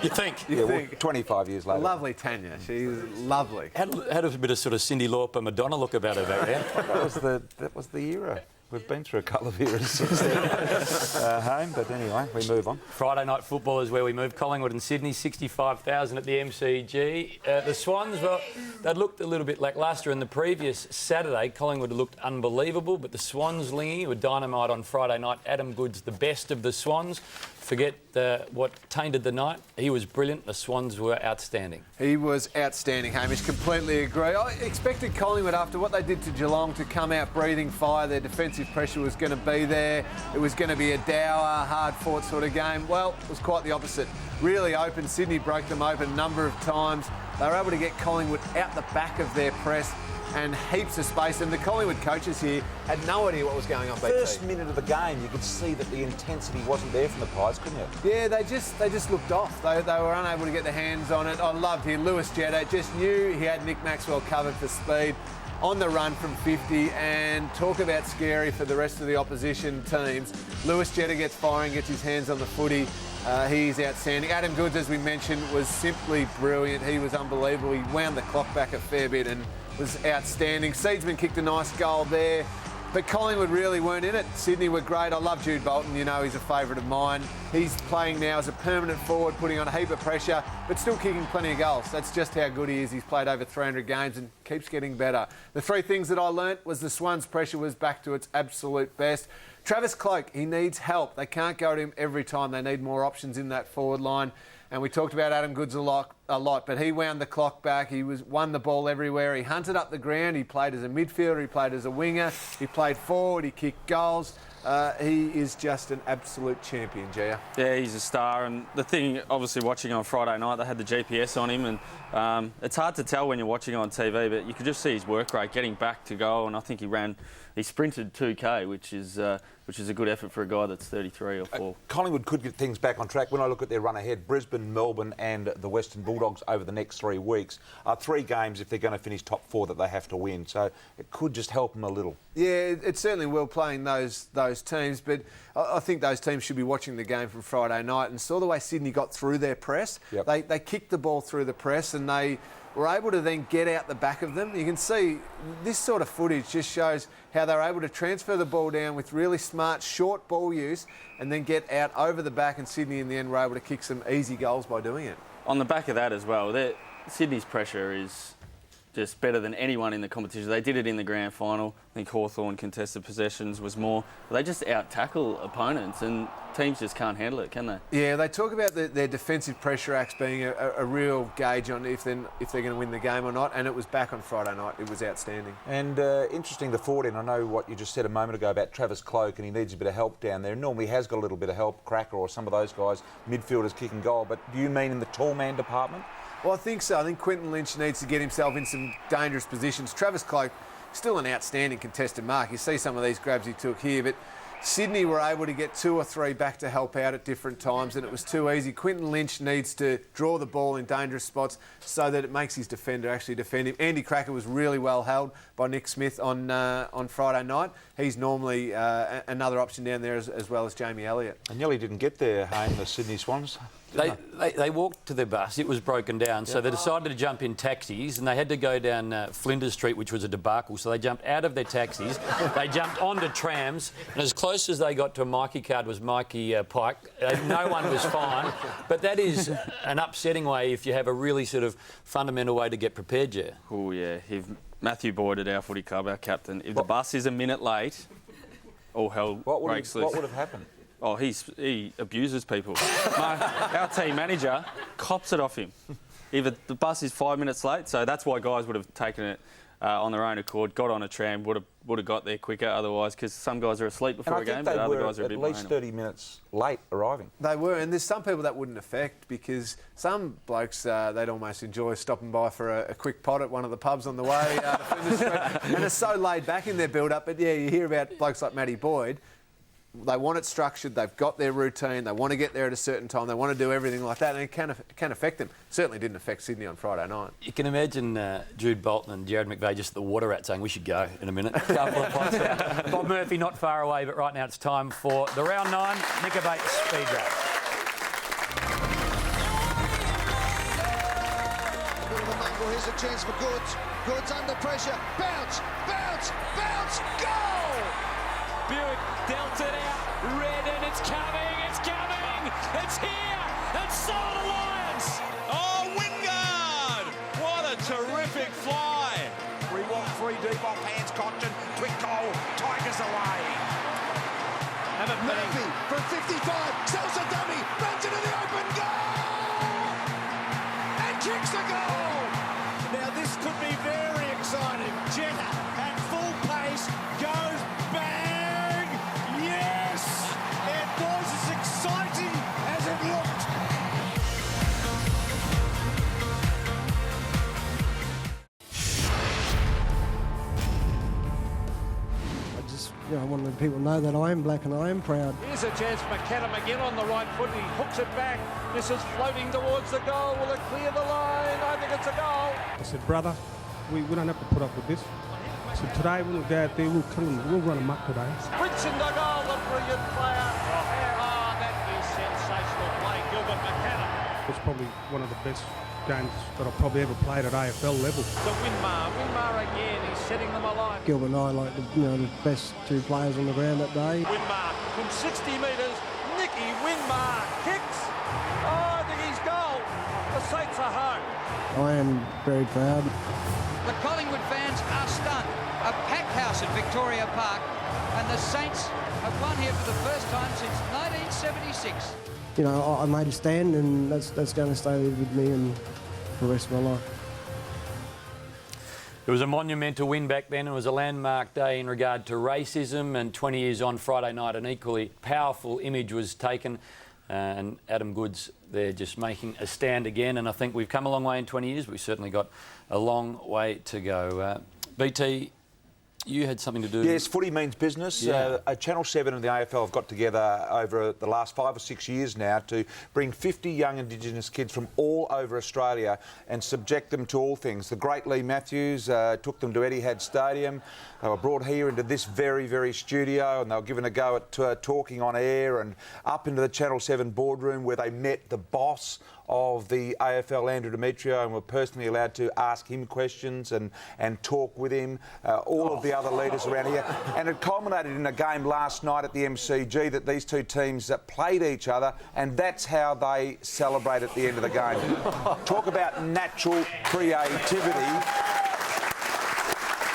[SPEAKER 1] You think?
[SPEAKER 4] Yeah, well, 25 years later.
[SPEAKER 6] Lovely Tanya. She's lovely.
[SPEAKER 1] Had a bit of sort of Cyndi Lauper, Madonna look about her back then.
[SPEAKER 4] That was the era. We've been through a couple of eras since then, home, but anyway, we move on.
[SPEAKER 1] Friday night football is where we move. Collingwood and Sydney, 65,000 at the MCG. The Swans, well, they'd looked a little bit lacklustre in the previous Saturday. Collingwood looked unbelievable, but the Swans, Lingy, were dynamite on Friday night. Adam Goodes, the best of the Swans. Forget what tainted the night. He was brilliant. The Swans were outstanding.
[SPEAKER 6] He was outstanding, Hamish. Completely agree. I expected Collingwood, after what they did to Geelong, to come out breathing fire. Their defensive pressure was going to be there. It was going to be a dour, hard-fought sort of game. Well, it was quite the opposite. Really open. Sydney broke them open a number of times. They were able to get Collingwood out the back of their press and heaps of space. And the Collingwood coaches here had no idea what was going on.
[SPEAKER 4] First minute of the game, you could see that the intensity wasn't there from the Pies, couldn't you?
[SPEAKER 6] Yeah, they just looked off. They were unable to get their hands on it. I loved here. Lewis Jetta just knew he had Nick Maxwell covered for speed on the run from 50, and talk about scary for the rest of the opposition teams. Lewis Jetta gets firing, gets his hands on the footy. He's outstanding. Adam Goodes, as we mentioned, was simply brilliant. He was unbelievable. He wound the clock back a fair bit and was outstanding. Seedsman kicked a nice goal there, but Collingwood really weren't in it. Sydney were great. I love Jude Bolton. You know, he's a favourite of mine. He's playing now as a permanent forward, putting on a heap of pressure, but still kicking plenty of goals. That's just how good he is. He's played over 300 games and keeps getting better. The three things that I learnt was the Swans' pressure was back to its absolute best. Travis Cloke, he needs help. They can't go to him every time. They need more options in that forward line. And we talked about Adam Goodes a lot, but he wound the clock back. He won the ball everywhere. He hunted up the ground. He played as a midfielder. He played as a winger. He played forward. He kicked goals. He is just an absolute champion, Gia.
[SPEAKER 5] Yeah, he's a star. And the thing, obviously, watching on Friday night, they had the GPS on him, and it's hard to tell when you're watching on TV, but you could just see his work rate getting back to goal. And I think he sprinted 2K, which is a good effort for a guy that's 33 or 4.
[SPEAKER 4] Collingwood could get things back on track. When I look at their run ahead, Brisbane, Melbourne and the Western Bulldogs over the next 3 weeks are 3 games if they're going to finish top 4 that they have to win. So it could just help them a little.
[SPEAKER 6] Yeah, it certainly will playing those teams, but I think those teams should be watching the game from Friday night and saw the way Sydney got through their press.
[SPEAKER 4] Yep.
[SPEAKER 6] They kicked the ball through the press and they were able to then get out the back of them. You can see this sort of footage just shows how they were able to transfer the ball down with really smart, short ball use and then get out over the back, and Sydney in the end were able to kick some easy goals by doing it.
[SPEAKER 5] On the back of that as well, Sydney's pressure is just better than anyone in the competition. They did it in the grand final. I think Hawthorn contested possessions was more. They just out-tackle opponents, and teams just can't handle it, can they? Yeah,
[SPEAKER 6] they talk about their defensive pressure acts being a real gauge on if they're going to win the game or not, and it was back on Friday night. It was outstanding.
[SPEAKER 4] And interesting, the forward end. I know what you just said a moment ago about Travis Cloke, and he needs a bit of help down there. Normally has got a little bit of help, Cracker or some of those guys, midfielders kicking goal. But do you mean in the tall man department?
[SPEAKER 6] Well, I think so. I think Quinton Lynch needs to get himself in some dangerous positions. Travis Cloke, still an outstanding contested mark. You see some of these grabs he took here, but Sydney were able to get 2 or 3 back to help out at different times, and it was too easy. Quinton Lynch needs to draw the ball in dangerous spots so that it makes his defender actually defend him. Andy Cracker was really well held by Nick Smith on Friday night. He's normally another option down there as well as Jamie Elliott.
[SPEAKER 4] And nearly didn't get there home, the Sydney Swans.
[SPEAKER 1] They walked to their bus. It was broken down, so they decided to jump in taxis, and they had to go down Flinders Street, which was a debacle. So they jumped out of their taxis, they jumped onto trams, and as close as they got to a Mikey card was Mikey Pike. No one was fine, but that is an upsetting way if you have a really sort of fundamental way to get prepared, yeah.
[SPEAKER 5] Oh yeah, if Matthew Boyd at our footy club, our captain, if the bus is a minute late, all hell breaks loose.
[SPEAKER 4] What would have happened?
[SPEAKER 5] Oh, he abuses people. Our team manager cops it off him. Either the bus is 5 minutes late, so that's why guys would have taken it on their own accord, got on a tram, would have got there quicker otherwise, because some guys are asleep before a game, but other guys are a bit
[SPEAKER 4] at least 30 minutes late arriving.
[SPEAKER 6] They were, and there's some people that wouldn't affect, because some blokes, they'd almost enjoy stopping by for a quick pot at one of the pubs on the way to Flinders Street, and are so laid back in their build-up. But yeah, you hear about blokes like Matty Boyd. they want it structured, they've got their routine, they want to get there at a certain time, they want to do everything like that, and it can affect them. Certainly didn't affect Sydney on Friday night.
[SPEAKER 1] You can imagine Jude Bolton and Jared McVeigh just at the water rat saying, we should go in a minute. A couple of pots out. Bob Murphy not far away, but right now it's time for the round 9 Nickabate speed wrap.
[SPEAKER 18] Here's a chance for Goods. Goods under pressure. Bounce, bounce, bounce, goal!
[SPEAKER 2] Buick dealt it out. Redden, it's coming, it's coming! It's here! And so are the Lions! Oh, Wingard! What a terrific fly!
[SPEAKER 18] Rewalk 3 deep off hands, Cotton. Quick goal. Tigers away. Murphy from 55. Sells a dummy. Runs into the open goal! And kicks the goal! Now this could be very exciting. Jetta at full pace goes bang! Yes! It was as exciting as it looked.
[SPEAKER 15] I want people to know that I am black and I am proud.
[SPEAKER 2] Here's a chance for McAdam again on the right foot. He hooks it back. This is floating towards the goal. Will it clear the line? I think it's a goal.
[SPEAKER 19] I said, brother, we don't have to put up with this. So today when we go out there, we'll kill them. We'll run them up today.
[SPEAKER 2] Sprints in the goal, the brilliant player. Oh, that is sensational play, Gilbert McAdam.
[SPEAKER 19] It's probably one of the best games that I've probably ever played at AFL level.
[SPEAKER 2] The Winmar again, he's setting them alive.
[SPEAKER 15] Gilbert and I like the best 2 players on the ground that day.
[SPEAKER 2] Winmar from 60 metres, Nicky Winmar kicks. Oh, I think he's goal. The Saints are home.
[SPEAKER 15] I am very proud.
[SPEAKER 20] The Collingwood fans are stunned. A packed house at Victoria Park, and the Saints have won here for the first time since 1976.
[SPEAKER 15] I made a stand, and that's going to stay with me and for the rest of my life.
[SPEAKER 1] It was a monumental win back then. It was a landmark day in regard to racism, and 20 years on Friday night, an equally powerful image was taken. And Adam Goodes there just making a stand again. And I think we've come a long way in 20 years, but we've certainly got a long way to go. BT, you had something to do...
[SPEAKER 4] Yes, footy means business.
[SPEAKER 1] Yeah.
[SPEAKER 4] Channel 7 and the AFL have got together over the last 5 or 6 years now to bring 50 young Indigenous kids from all over Australia and subject them to all things. The great Lee Matthews took them to Etihad Stadium. They were brought here into this very, very studio, and they were given a go at talking on air and up into the Channel 7 boardroom where they met the boss of the AFL, Andrew Demetrio, and were personally allowed to ask him questions and talk with him, all of the other leaders around here. And it culminated in a game last night at the MCG that these 2 teams played each other, and that's how they celebrate at the end of the game. Talk about natural creativity.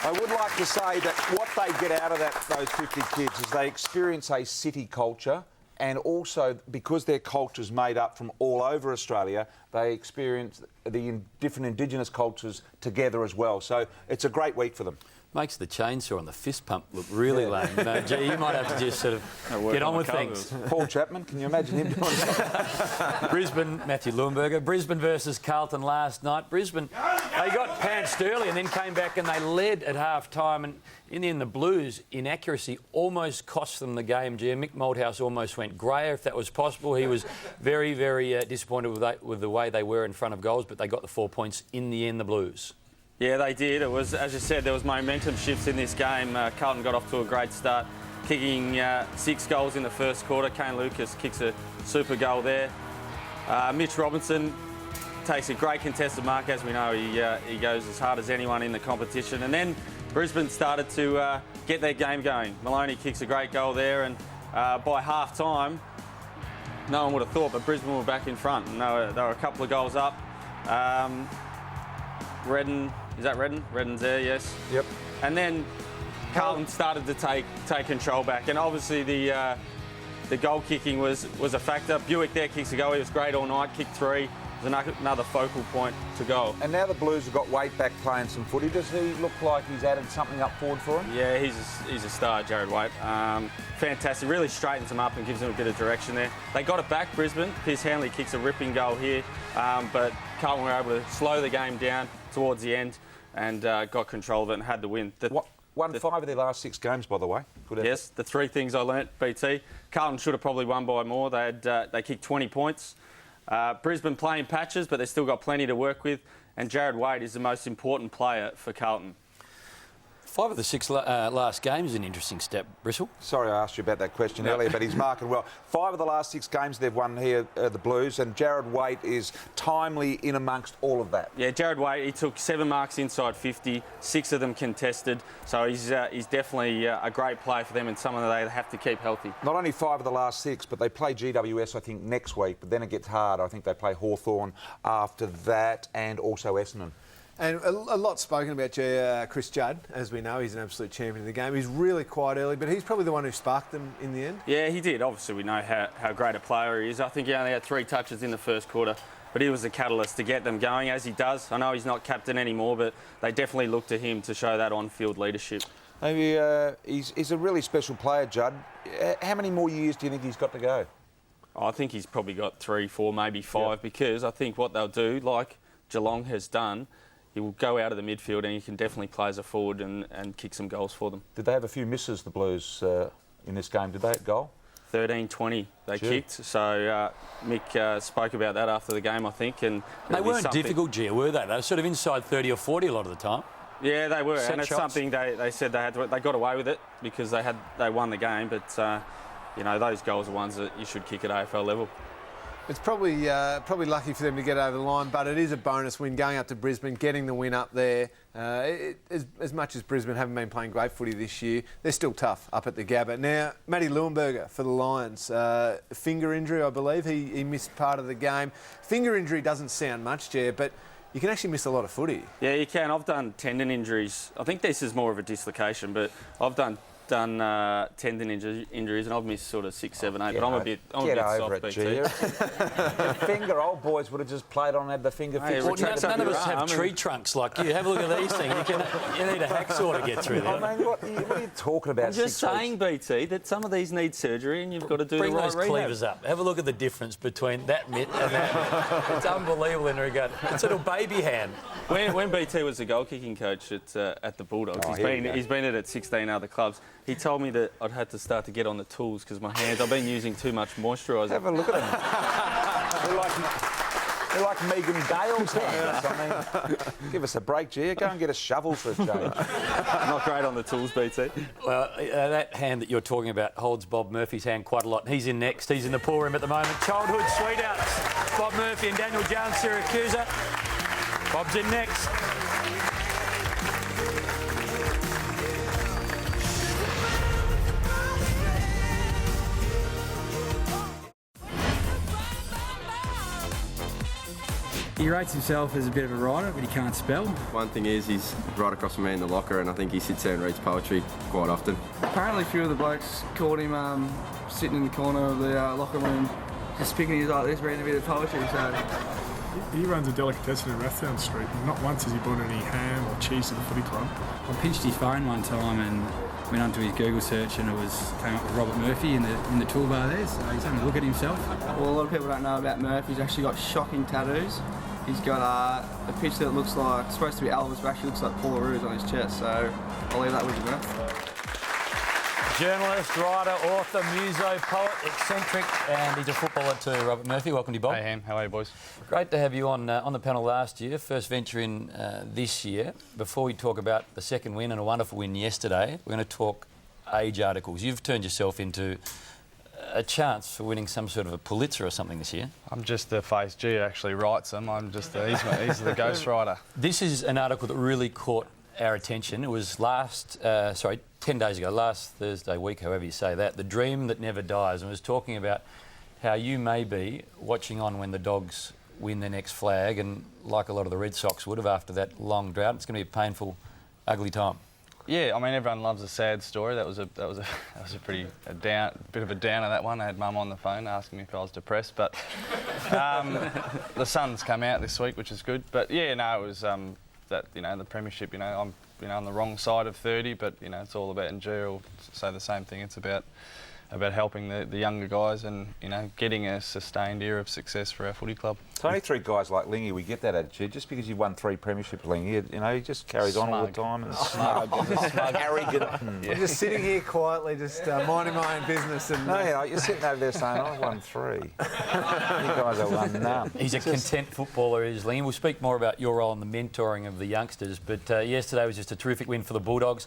[SPEAKER 4] I would like to say that what they get out of those 50 kids is they experience a city culture, and also because their culture's made up from all over Australia, they experience the different Indigenous cultures together as well. So it's a great week for them.
[SPEAKER 1] Makes the chainsaw and the fist pump look really lame. Gee, you might have to just sort of get on with things.
[SPEAKER 4] Paul Chapman, can you imagine him doing that?
[SPEAKER 1] Brisbane, Matthew Leuenberger. Brisbane versus Carlton last night. Brisbane, they got pantsed early and then came back and they led at half-time. And in the end, the Blues' inaccuracy almost cost them the game. Gee, Mick Malthouse almost went greyer if that was possible. He was very, very disappointed with the way they were in front of goals, but they got the 4 points in the end, the Blues.
[SPEAKER 5] Yeah, they did. It was, as you said, there was momentum shifts in this game. Carlton got off to a great start, kicking 6 goals in the first quarter. Kane Lucas kicks a super goal there. Mitch Robinson takes a great contested mark. As we know, he goes as hard as anyone in the competition. And then Brisbane started to get their game going. Maloney kicks a great goal there, and by half-time, no one would have thought, but Brisbane were back in front. And they were a couple of goals up. Redden, is that Redden? Redden's there, yes.
[SPEAKER 4] Yep.
[SPEAKER 5] And then Carlton started to take control back, and obviously the goal kicking was a factor. Buick there kicks a goal. He was great all night. Kicked 3. There's another focal point to goal.
[SPEAKER 4] And now the Blues have got Waite back playing some footy. Does he look like he's added something up forward for him?
[SPEAKER 5] Yeah, he's a star, Jared Waite. Fantastic. Really straightens them up and gives them a bit of direction there. They got it back, Brisbane. Pierce Hanley kicks a ripping goal here, but Carlton were able to slow the game down towards the end and got control of it and had the win.
[SPEAKER 4] won 5 of their last 6 games, by the way. Good effort.
[SPEAKER 5] Yes, the 3 things I learnt, BT. Carlton should have probably won by more. They kicked 20 points. Brisbane playing patches, but they've still got plenty to work with. And Jared Wade is the most important player for Carlton.
[SPEAKER 1] 5 of the 6 last games is an interesting step, Bristle.
[SPEAKER 4] Sorry I asked you about that question earlier, but he's marking well. 5 of the last 6 games they've won here, the Blues, and Jared Waite is timely in amongst all of that.
[SPEAKER 5] Yeah, Jared Waite, he took 7 marks inside 50, 6 of them contested, so he's definitely a great player for them and someone that they have to keep healthy.
[SPEAKER 4] Not only 5 of the last 6, but they play GWS, I think, next week, but then it gets hard. I think they play Hawthorn after that and also Essendon.
[SPEAKER 6] And a lot spoken about Chris Judd, as we know. He's an absolute champion of the game. He's really quiet early, but he's probably the one who sparked them in the end.
[SPEAKER 5] Yeah, he did. Obviously, we know how great a player he is. I think he only had 3 touches in the first quarter, but he was the catalyst to get them going, as he does. I know he's not captain anymore, but they definitely look to him to show that on-field leadership.
[SPEAKER 4] Maybe he's a really special player, Judd. How many more years do you think he's got to go?
[SPEAKER 5] I think he's probably got 3, 4, maybe 5, because I think what they'll do, like Geelong has done, he will go out of the midfield and he can definitely play as a forward and kick some goals for them.
[SPEAKER 4] Did they have a few misses, the Blues, in this game? Did they at goal?
[SPEAKER 5] 13-20 they kicked. So Mick spoke about that after the game, I think. And
[SPEAKER 1] they weren't difficult, Gia, were they? They were sort of inside 30 or 40 a lot of the time.
[SPEAKER 5] Yeah, they were.
[SPEAKER 1] Set
[SPEAKER 5] and it's
[SPEAKER 1] shots.
[SPEAKER 5] something they said they got away with it because they won the game. But, you know, those goals are ones that you should kick at AFL level.
[SPEAKER 6] It's probably lucky for them to get over the line, but it is a bonus win going up to Brisbane, getting the win up there. As much as Brisbane haven't been playing great footy this year, they're still tough up at the Gabba. Now, Matty Leuenberger for the Lions, finger injury, I believe. He missed part of the game. Finger injury doesn't sound much, Jer, but you can actually miss a lot of footy.
[SPEAKER 5] Yeah, you can. I've done tendon injuries. I think this is more of a dislocation, but I've done tendon injuries and I've missed sort of 6, 7, 8. But I'm a bit soft, BT.
[SPEAKER 4] Your finger, old boys would have just played on and had the finger fixed.
[SPEAKER 1] Well, none of us have tree trunks like you. Have a look at these things. You need a hacksaw to get through there.
[SPEAKER 4] I mean, what are you talking about?
[SPEAKER 5] I'm just saying, BT, that some of these need surgery and you've got to do
[SPEAKER 1] Bring
[SPEAKER 5] the right
[SPEAKER 1] those
[SPEAKER 5] rehab.
[SPEAKER 1] cleavers up. Have a look at the difference between that mitt and that. It's unbelievable in regard. It's a little baby hand.
[SPEAKER 5] When BT was the goal kicking coach at the Bulldogs, he's been at 16 other clubs. He told me that I'd had to start to get on the tools because my hands, I've been using too much moisturiser.
[SPEAKER 4] Have a look at them. They're like Megan Dale's hands. I mean, give us a break, Gia. Go and get a shovel for a change.
[SPEAKER 5] Not great on the tools, BT.
[SPEAKER 1] Well, that hand that you're talking about holds Bob Murphy's hand quite a lot. He's in next. He's in the pool room at the moment. Childhood sweetouts. Bob Murphy and Daniel Jones, Syracusa. Bob's in next.
[SPEAKER 21] He rates himself as a bit of a writer, but he can't spell.
[SPEAKER 16] One thing is he's right across from me in the locker, and I think he sits there and reads poetry quite often. Apparently a few of the blokes caught him sitting in the corner of the locker room, just picking his like this, reading a bit of poetry. So
[SPEAKER 22] he runs a delicatessen in Rathdown Street, and not once has he bought any ham or cheese to the footy club.
[SPEAKER 21] I pinched his phone one time and went onto his Google search, and came up with Robert Murphy in the toolbar there. So he's having a look at himself. Well, a lot of people don't know about Murphy. He's actually got shocking tattoos. He's got a picture that looks like, supposed to be Elvis, but actually looks like Paul Roos on his chest, so I'll leave that with you, Murph.
[SPEAKER 1] Journalist, writer, author, muso, poet, eccentric, and he's a footballer too, Robert Murphy. Welcome to you, Bob.
[SPEAKER 23] Hey, Ham. How are you, boys?
[SPEAKER 1] Great to have you on the panel last year, first venture in this year. Before we talk about the second win and a wonderful win yesterday, we're going to talk age articles. You've turned yourself into a chance for winning some sort of a Pulitzer or something this year.
[SPEAKER 23] I'm just the face. G actually writes them. I'm just he's the ghostwriter.
[SPEAKER 1] This is an article that really caught our attention. It was 10 days ago, last Thursday week, however you say that, The Dream That Never Dies, and it was talking about how you may be watching on when the Dogs win their next flag, and like a lot of the Red Sox would have after that long drought, it's going to be a painful, ugly time.
[SPEAKER 23] Yeah, I mean everyone loves a sad story. That was a bit of a downer, that one. I had Mum on the phone asking me if I was depressed, but the sun's come out this week, which is good. But yeah, no, it was that the premiership. I'm on the wrong side of 30, but it's all about. And G will say the same thing. It's about about helping the younger guys and, you know, getting a sustained era of success for our footy club.
[SPEAKER 4] It's only 3 guys like Lingy we get that attitude. Just because you've won 3 premierships, Lingy, you know, he just carries on all the time. And smug, arrogant.
[SPEAKER 6] I'm just sitting here quietly, just minding my own business. And
[SPEAKER 4] no, you know, you're sitting over there saying, I've won 3. You guys have won none.
[SPEAKER 1] He's a content footballer, is Lingy. We'll speak more about your role in the mentoring of the youngsters, but yesterday was just a terrific win for the Bulldogs.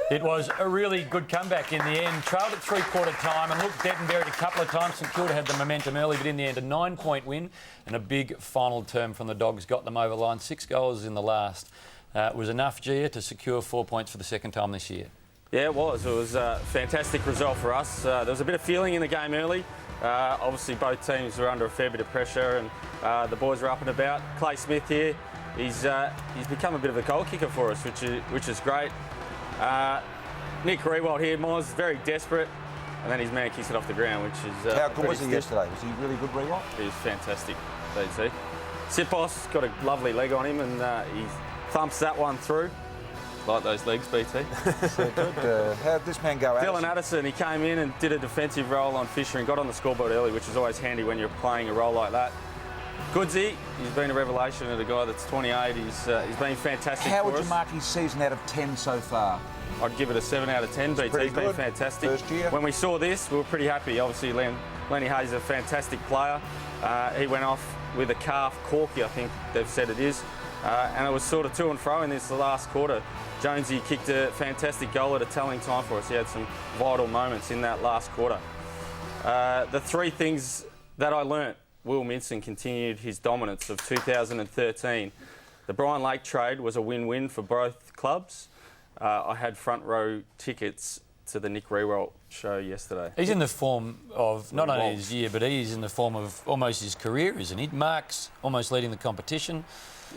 [SPEAKER 1] It was a really good comeback in the end. Trailed at 3/4 time and looked dead and buried a couple of times. St Kilda had the momentum early, but in the end, a 9-point win and a big final term from the Dogs got them over the line. 6 goals in the last. Was enough, Gia, to secure 4 points for the second time this year.
[SPEAKER 5] Yeah, it was. It was a fantastic result for us. There was a bit of feeling in the game early. Obviously, both teams were under a fair bit of pressure, and the boys were up and about. Clay Smith here, he's become a bit of a goal kicker for us, which is great. Nick Rewalt here, Moz, very desperate, and then his man kicks it off the ground, which is
[SPEAKER 4] how good was he yesterday? Was he really good, Rewalt?
[SPEAKER 5] He was fantastic, DC. Sipos got a lovely leg on him, and he thumps that one through. Like those legs, BT.
[SPEAKER 4] So good. How did this man go?
[SPEAKER 5] Dylan Addison, he came in and did a defensive role on Fisher and got on the scoreboard early, which is always handy when you're playing a role like that. Goodsy, he's been a revelation of a guy that's 28. He's been fantastic.
[SPEAKER 4] How
[SPEAKER 5] for
[SPEAKER 4] would
[SPEAKER 5] us.
[SPEAKER 4] you mark his season out of 10 so far?
[SPEAKER 5] I'd give it a 7 out of 10. BT's been fantastic.
[SPEAKER 4] First year.
[SPEAKER 5] When we saw this, we were pretty happy. Obviously, Lenny Hayes is a fantastic player. He went off with a calf corky, I think they've said it is. And it was sort of to and fro in this last quarter. Jonesy kicked a fantastic goal at a telling time for us. He had some vital moments in that last quarter. The 3 things that I learnt: Will Minson continued his dominance of 2013. The Brian Lake trade was a win-win for both clubs. I had front row tickets to the Nick Rewalt show yesterday.
[SPEAKER 1] He's in the form of not only his year, but he's in the form of almost his career, isn't he? Marks almost leading the competition.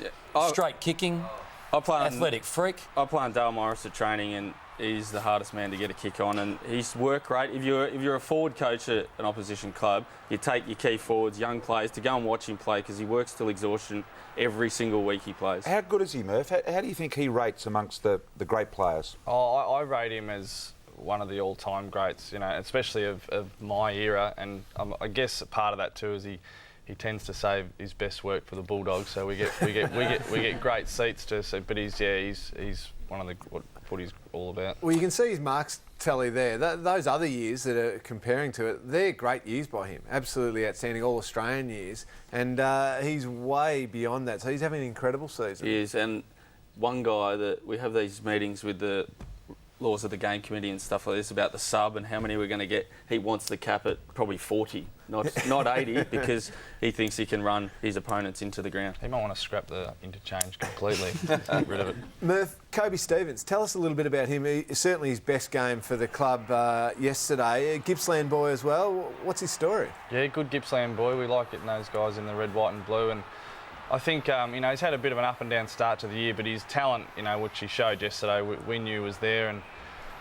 [SPEAKER 1] Yeah. Straight kicking. Athletic freak.
[SPEAKER 5] I play on Dale Morris at training, and he's the hardest man to get a kick on, and he's work rate. If you're a forward coach at an opposition club, you take your key forwards, young players, to go and watch him play because he works till exhaustion every single week he plays.
[SPEAKER 4] How good is he, Murph? How do you think he rates amongst the great players?
[SPEAKER 23] Oh, I rate him as one of the all-time greats, you know, especially of my era, and I guess part of that too is he tends to save his best work for the Bulldogs, so we get great seats to. So, but he's one of the what footy's all about.
[SPEAKER 6] Well, you can see his marks tally there. Those other years that are comparing to it, they're great years by him. Absolutely outstanding, all Australian years, and he's way beyond that. So he's having an incredible season.
[SPEAKER 5] He is, and one guy that we have these meetings with the laws of the game committee and stuff like this about the sub and how many we're going to get. He wants the cap at probably 40, not 80, because he thinks he can run his opponents into the ground.
[SPEAKER 23] He might want to scrap the interchange completely, get rid of it.
[SPEAKER 6] Murph, Kobe Stevens, tell us a little bit about him. Certainly his best game for the club yesterday. A Gippsland boy as well. What's his story?
[SPEAKER 23] Yeah, good Gippsland boy. We like getting those guys in the red, white and blue, and I think you know, he's had a bit of an up and down start to the year, but his talent, you know, which he showed yesterday, we knew was there, and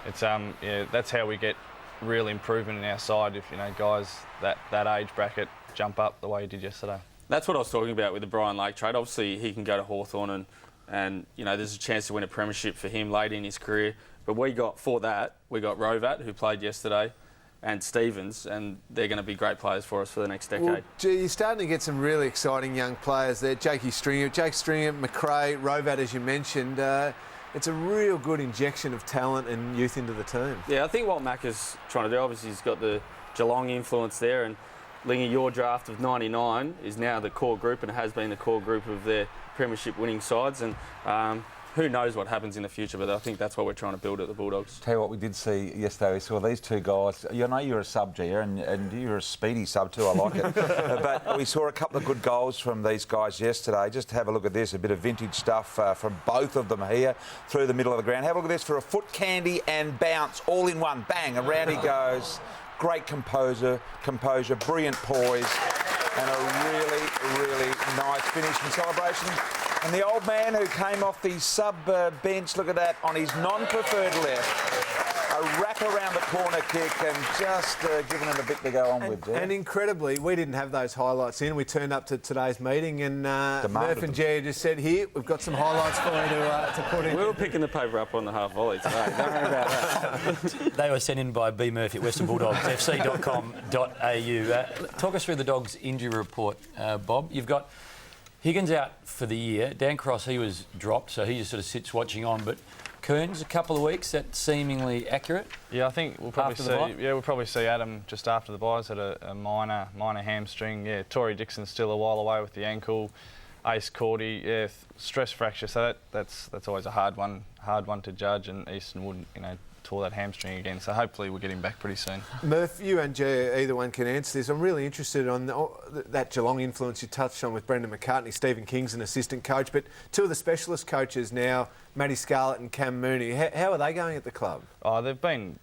[SPEAKER 23] it's yeah, that's how we get real improvement in our side. If you know, guys that age bracket jump up the way he did yesterday.
[SPEAKER 5] That's what I was talking about with the Brian Lake trade. Obviously, he can go to Hawthorn, and you know, there's a chance to win a premiership for him late in his career. But we got Rovat, who played yesterday, and Stevens, and they're going to be great players for us for the next decade.
[SPEAKER 6] Well, gee, you're starting to get some really exciting young players there. Jake Stringer, McRae, Rovat, as you mentioned. It's a real good injection of talent and youth into the team.
[SPEAKER 5] Yeah, I think what Mac is trying to do, obviously he's got the Geelong influence there, and Lingy, your draft of 99 is now the core group and has been the core group of their premiership winning sides, and who knows what happens in the future, but I think that's what we're trying to build at the Bulldogs.
[SPEAKER 4] Tell you what we did see yesterday, we saw these 2 guys. You know you're a sub, Gia, and you're a speedy sub too, I like it. But we saw a couple of good goals from these guys yesterday. Just have a look at this, a bit of vintage stuff from both of them here through the middle of the ground. Have a look at this for a foot candy and bounce, all in one. Bang, around he goes. Great composure, brilliant poise, and a really, really nice finish and celebration. And the old man who came off the sub bench, look at that, on his non-preferred left. A wrap around the corner kick and just giving him a bit to go on with there.
[SPEAKER 6] And incredibly, we didn't have those highlights in. We turned up to today's meeting and Murph and Jerry just said, here, we've got some highlights for you to put in.
[SPEAKER 5] We were picking the paper up on the half volley today. Don't worry about that.
[SPEAKER 1] They were sent in by B. Murphy at westernbulldogsfc.com.au. Talk us through the Dogs' injury report, Bob. You've got Higgins out for the year. Dan Cross, he was dropped, so he just sort of sits watching on. But Kearns, a couple of weeks, that's seemingly accurate.
[SPEAKER 23] Yeah, I think we'll probably we'll probably see Adam just after the bye. He's had a minor hamstring. Yeah, Tory Dixon's still a while away with the ankle. Ace Cordy, yeah, stress fracture. So that's always a hard one to judge. And Easton Wood, tore that hamstring again. So hopefully we'll get him back pretty soon.
[SPEAKER 6] Murph, you and Jay, either one can answer this. I'm really interested on that Geelong influence you touched on with Brendan McCartney. Stephen King's an assistant coach, but two of the specialist coaches now, Matty Scarlett and Cam Mooney. How are they going at the club?
[SPEAKER 23] Oh, they've been,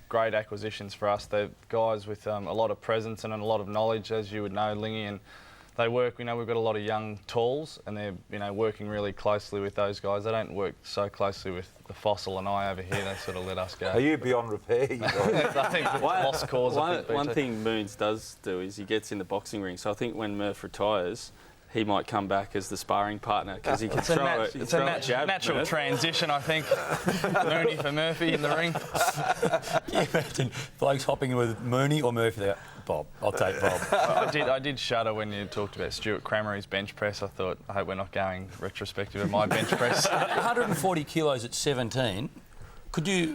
[SPEAKER 23] great acquisitions for us. They're guys with a lot of presence and a lot of knowledge, as you would know, Lingy, and they work. We've got a lot of young talls, and they're working really closely with those guys. They don't work so closely with the Fossil and I over here. They sort of let us go.
[SPEAKER 4] Are you beyond repair?
[SPEAKER 23] I think the lost cause.
[SPEAKER 5] One thing Moons does do is he gets in the boxing ring. So I think when Murph retires, he might come back as the sparring partner because he can throw it. It's a
[SPEAKER 23] natural transition, I think. Mooney for Murphy in the ring.
[SPEAKER 1] Can you imagine blokes hopping in with Mooney or Murphy there? Bob. I'll take Bob.
[SPEAKER 23] I did shudder when you talked about Stuart Cramery's bench press. I thought, I hope we're not going retrospective of my bench press.
[SPEAKER 1] 140 kilos at 17.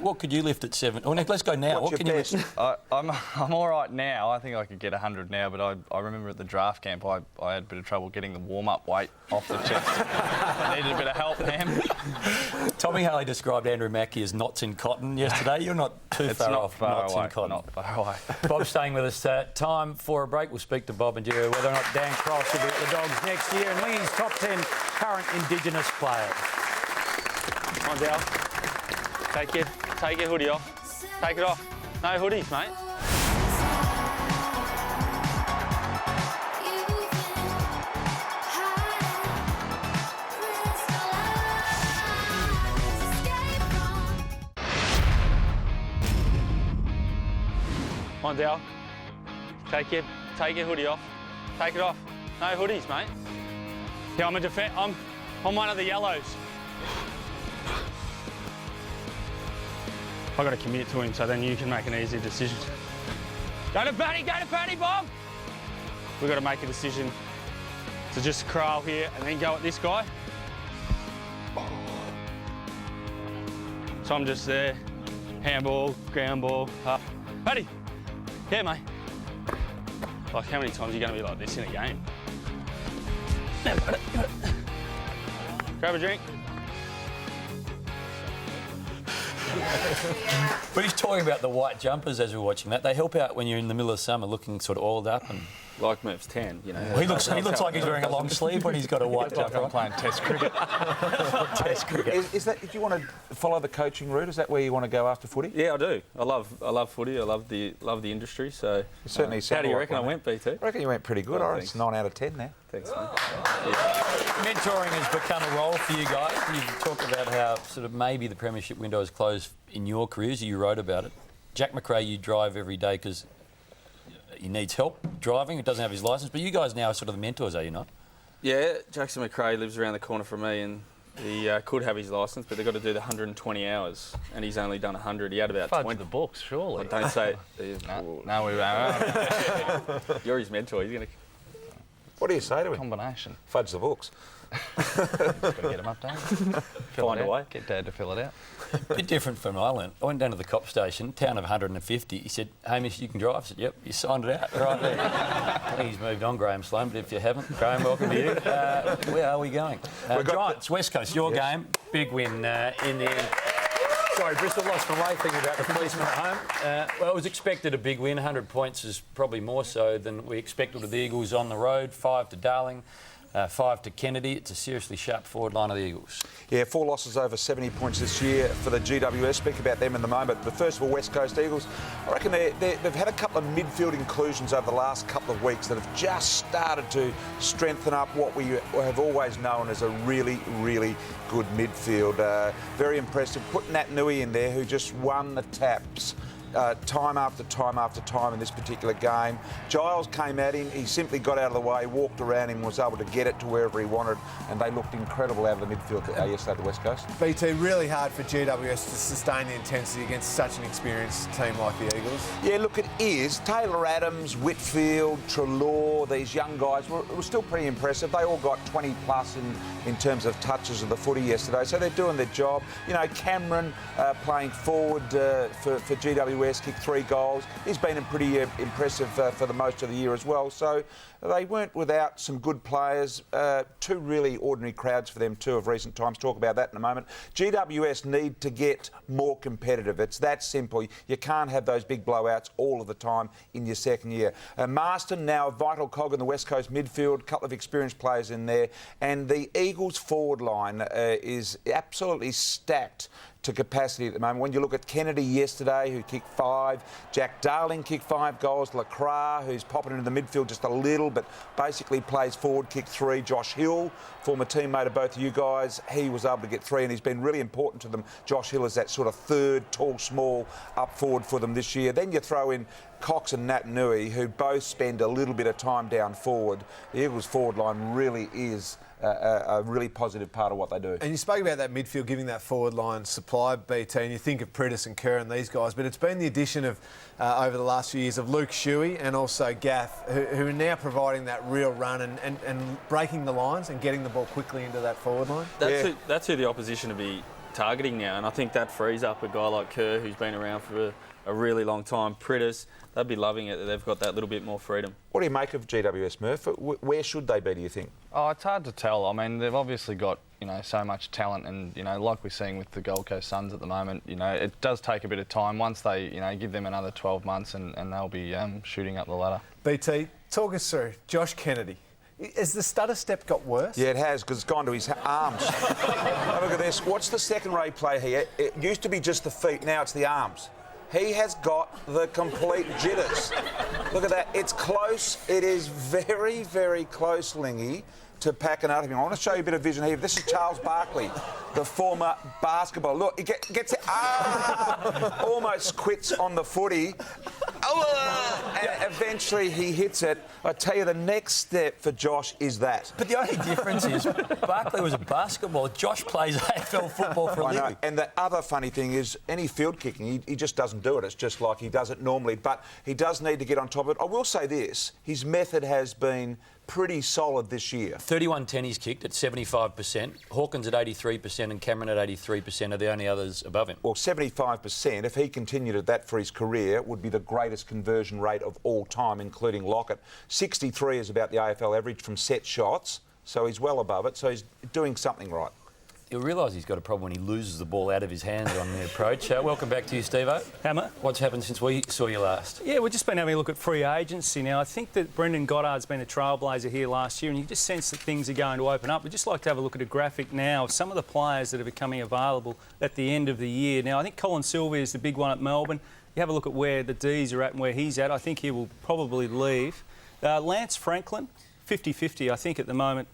[SPEAKER 1] What could you lift at 7? Oh, let's go now. What can you lift?
[SPEAKER 23] I'm all right now. I think I could get 100 now, but I remember at the draft camp I had a bit of trouble getting the warm-up weight off the chest. I needed a bit of help, man.
[SPEAKER 1] Tommy Haley described Andrew Mackie as knots in cotton yesterday. You're not too far off knots in cotton.
[SPEAKER 23] Not far away.
[SPEAKER 1] Bob's staying with us. Time for a break. We'll speak to Bob and Jerry whether or not Dan Cross will be at the Dogs next year and Lingy's top 10 current Indigenous players.
[SPEAKER 5] Come on, Dal. Take your hoodie off. Take it off. No hoodies, mate. Come on, Dal. Take your hoodie off. Take it off. No hoodies, mate. Yeah, I'm one of the yellows. I've got to commit to him so then you can make an easy decision. Go to Paddy, Bob! We've got to make a decision to just corral here and then go at this guy. So I'm just there, handball, ground ball, Paddy! Yeah, mate. Like, how many times are you going to be like this in a game? No, got it. Grab a drink.
[SPEAKER 1] But he's talking about the white jumpers as we're watching that. They help out when you're in the middle of summer looking sort of oiled up and...
[SPEAKER 5] Like Murph's tan,
[SPEAKER 1] Well, he looks like he's wearing a long sleeve when he's got a white jumper on.
[SPEAKER 23] Playing Test cricket.
[SPEAKER 1] Test cricket.
[SPEAKER 4] Is that? Do you want to follow the coaching route? Is that where you want to go after footy?
[SPEAKER 5] Yeah, I do. I love footy. I love the industry. So
[SPEAKER 4] certainly.
[SPEAKER 5] How do you reckon I went, BT?
[SPEAKER 4] I reckon you went pretty good. I reckon 9 out of 10 there.
[SPEAKER 5] Thanks, mate.
[SPEAKER 1] Mentoring has become a role for you guys. You've talked about how sort of maybe the premiership window is closed in your careers. You wrote about it. Jack McRae, you drive every day because he needs help driving. He doesn't have his licence. But you guys now are sort of the mentors, are you not?
[SPEAKER 5] Yeah, Jackson McRae lives around the corner from me and he could have his licence, but they've got to do the 120 hours and he's only done 100. He had about 20.
[SPEAKER 23] the books, surely.
[SPEAKER 5] Well, don't say
[SPEAKER 23] No, we won't.
[SPEAKER 5] You're his mentor. He's going to...
[SPEAKER 4] What do you say to him?
[SPEAKER 23] Combination.
[SPEAKER 4] Fudge the books.
[SPEAKER 23] Got to get him up, don't you?
[SPEAKER 5] Find a way.
[SPEAKER 23] Get Dad to fill it out.
[SPEAKER 1] A bit different from Ireland. I went down to the cop station, town of 150. He said, Hamish, you can drive. I said, yep, you signed it out right there. I think he's moved on, Graham Sloan, but if you haven't, Graham, welcome to you. Where are we going? Giants, West Coast, your game. Big win in the end. Sorry, Bristol lost my way thinking about the policeman at home. Well, it was expected a big win. 100 points is probably more so than we expected with the Eagles on the road. 5 to Darling. 5 to Kennedy. It's a seriously sharp forward line of the Eagles.
[SPEAKER 4] Yeah, 4 losses over 70 points this year for the GWS. Speak about them in the moment. But first of all, West Coast Eagles, I reckon they've had a couple of midfield inclusions over the last couple of weeks that have just started to strengthen up what we have always known as a really, really good midfield. Very impressive. Put Nat Nui in there, who just won the taps time after time after time in this particular game. Giles came at him, he simply got out of the way, walked around him, was able to get it to wherever he wanted, and they looked incredible out of the midfield yesterday at the West Coast.
[SPEAKER 6] BT, really hard for GWS to sustain the intensity against such an experienced team like the Eagles.
[SPEAKER 4] Yeah, look, it is. Taylor Adams, Whitfield, Treloar, these young guys were still pretty impressive. They all got 20 plus in terms of touches of the footy yesterday, so they're doing their job. You know, Cameron playing forward for GWS, kicked 3 goals. He's been pretty impressive for the most of the year as well. So they weren't without some good players. 2 really ordinary crowds for them too of recent times. Talk about that in a moment. GWS need to get more competitive. It's that simple. You can't have those big blowouts all of the time in your second year. Marston, now a vital cog in the West Coast midfield, a couple of experienced players in there. And the Eagles forward line is absolutely stacked to capacity at the moment. When you look at Kennedy yesterday, who kicked 5, Jack Darling kicked 5 goals, Lacroix, who's popping into the midfield just a little, but basically plays forward, kicked 3, Josh Hill, former teammate of both of you guys, he was able to get 3, and he's been really important to them. Josh Hill is that sort of third, tall, small, up forward for them this year. Then you throw in Cox and Nat Nui, who both spend a little bit of time down forward. The Eagles forward line really is a really positive part of what they do.
[SPEAKER 6] And you spoke about that midfield giving that forward line supply, BT, and you think of Prittis and Kerr and these guys, but it's been the addition of, over the last few years, of Luke Shuey and also Gaff, who are now providing that real run and breaking the lines and getting the ball quickly into that forward line.
[SPEAKER 5] That's who the opposition will be targeting now, and I think that frees up a guy like Kerr, who's been around for a really long time. Prittis, they'd be loving it that they've got that little bit more freedom.
[SPEAKER 4] What do you make of GWS, Murph? Where should they be, do you think?
[SPEAKER 23] Oh, it's hard to tell. I mean, they've obviously got, so much talent, and, like we're seeing with the Gold Coast Suns at the moment, it does take a bit of time. Once they, give them another 12 months and they'll be shooting up the ladder. BT,
[SPEAKER 6] talk us through Josh Kennedy. Has the stutter step got worse?
[SPEAKER 4] Yeah, it has, because it's gone to his arms. Now look at this. Watch the second rate play here. It used to be just the feet, now it's the arms. He has got the complete jitters. Look at that. It's close. It is very, very close, Lingy, to packing out of him. I want to show you a bit of vision here. This is Charles Barkley, the former basketball. Look, he gets it. Almost quits on the footy. And eventually he hits it. I tell you, the next step for Josh is that.
[SPEAKER 1] But the only difference is Barkley was a basketball. Josh plays AFL football for a living.
[SPEAKER 4] I know. And the other funny thing is, any field kicking, he just doesn't do it. It's just like he does it normally. But he does need to get on top of it. I will say this. His method has been pretty solid this year.
[SPEAKER 1] 31-10 he's kicked at 75%. Hawkins at 83% and Cameron at 83% are the only others above him.
[SPEAKER 4] Well, 75%, if he continued at that for his career, would be the greatest conversion rate of all time, including Lockett. 63 is about the AFL average from set shots, so he's well above it, so he's doing something right.
[SPEAKER 1] You'll realise he's got a problem when he loses the ball out of his hands on the approach. Welcome back to you, Steve-O.
[SPEAKER 7] Hammer.
[SPEAKER 1] What's happened since we saw you last?
[SPEAKER 7] Yeah, we've just been having a look at free agency now. I think that Brendan Goddard's been a trailblazer here last year, and you just sense that things are going to open up. We'd just like to have a look at a graphic now of some of the players that are becoming available at the end of the year. Now, I think Colin Sylvia is the big one at Melbourne. You have a look at where the D's are at and where he's at. I think he will probably leave. Lance Franklin, 50-50, I think, at the moment.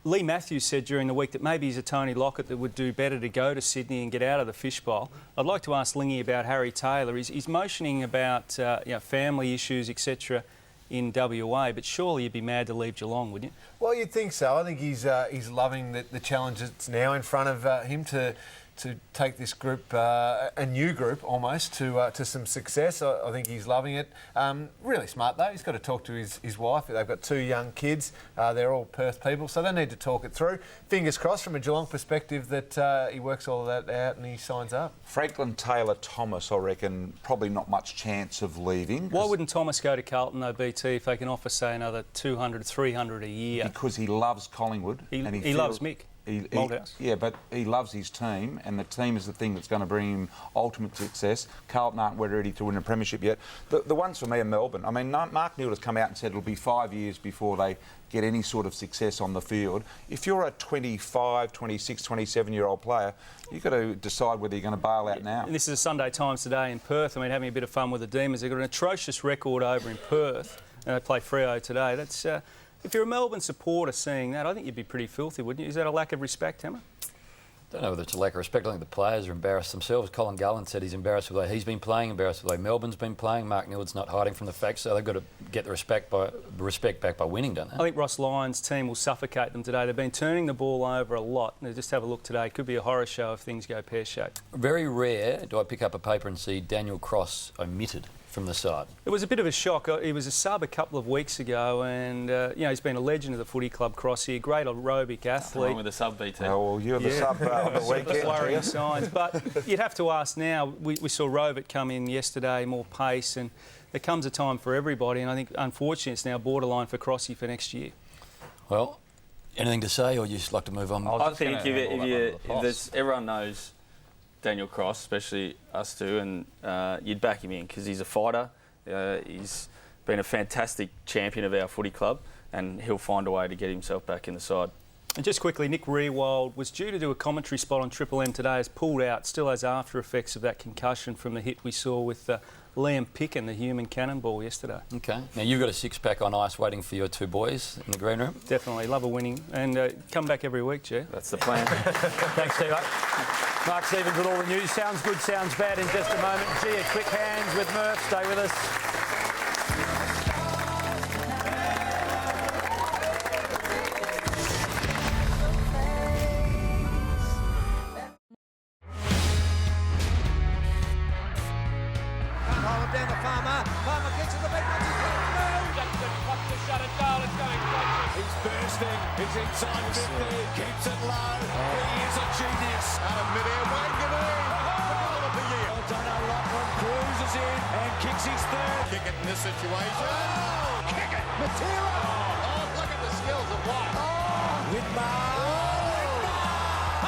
[SPEAKER 7] Lee Matthews said during the week that maybe he's a Tony Lockett that would do better to go to Sydney and get out of the fishbowl. I'd like to ask Lingy about Harry Taylor. He's motioning about family issues, etc. in WA, but surely you'd be mad to leave Geelong, wouldn't you?
[SPEAKER 6] Well, you'd think so. I think he's loving the challenge that's now in front of him to take this group, a new group almost, to some success. I think he's loving it. Really smart though. He's got to talk to his wife. They've got 2 young kids. They're all Perth people, so they need to talk it through. Fingers crossed from a Geelong perspective that he works all of that out and he signs up.
[SPEAKER 4] Franklin Taylor Thomas, I reckon, probably not much chance of leaving.
[SPEAKER 7] Why wouldn't Thomas go to Carlton though, BT, if they can offer, say, another 200, 300 a year?
[SPEAKER 4] Because he loves Collingwood.
[SPEAKER 7] He loves Mick.
[SPEAKER 4] Yeah, but he loves his team, and the team is the thing that's going to bring him ultimate success. Carlton aren't ready to win a premiership yet. The ones for me are Melbourne. I mean, Mark Neal has come out and said it'll be 5 years before they get any sort of success on the field. If you're a 25, 26, 27-year-old player, you've got to decide whether you're going to bail out now.
[SPEAKER 7] And this is a Sunday Times today in Perth. I mean, having a bit of fun with the Demons. They've got an atrocious record over in Perth, and they play Freo today. That's if you're a Melbourne supporter seeing that, I think you'd be pretty filthy, wouldn't you? Is that a lack of respect, Hammer?
[SPEAKER 1] I don't know whether it's a lack of respect. I think the players are embarrassed themselves. Colin Gullen said he's embarrassed with the way he's been playing, embarrassed with the way Melbourne's been playing. Mark Neal's not hiding from the facts, so they've got to get the respect back by winning, don't they?
[SPEAKER 7] I think Ross Lyon's team will suffocate them today. They've been turning the ball over a lot. And just have a look today. It could be a horror show if things go pear-shaped. Very rare do I pick up a paper and see Daniel Cross omitted from the side. It was a bit of a shock. He was a sub a couple of weeks ago, and he's been a legend of the footy club, Crossy, a great aerobic athlete.
[SPEAKER 5] Along with the sub, BT.
[SPEAKER 4] Oh, well, you're the sub on the weekend.
[SPEAKER 7] Worrying signs, but you'd have to ask now. We saw Rovert come in yesterday, more pace, and there comes a time for everybody, and I think, unfortunately, it's now borderline for Crossy for next year.
[SPEAKER 1] Well, anything to say, or you just like to move on?
[SPEAKER 5] I think if everyone knows Daniel Cross, especially us two, and you'd back him in because he's a fighter. He's been a fantastic champion of our footy club, and he'll find a way to get himself back in the side.
[SPEAKER 7] And just quickly, Nick Riewoldt was due to do a commentary spot on Triple M today, has pulled out, still has after effects of that concussion from the hit we saw with Liam Picken, the human cannonball, yesterday.
[SPEAKER 1] OK. Now, you've got a six-pack on ice waiting for your two boys in the green room.
[SPEAKER 7] Definitely. Love a winning. And come back every week, G.
[SPEAKER 5] That's the plan.
[SPEAKER 1] Thanks, Steve. Mark Stevens with all the news. Sounds good, sounds bad in just a moment. G, a quick hands with Murph. Stay with us.
[SPEAKER 18] Down the Farmer. Farmer gets to the big one. Jackson wants to shut it down. It's going close. He's bursting. He's inside 50. Keeps it low. He is a genius. Out of mid-air, Gameday. The goal of the year. Well done, Lachlan cruises in and kicks his third. Kick it in this situation. Oh, kick it. Matera. Oh, look at the skills of White. Oh, Whitmar.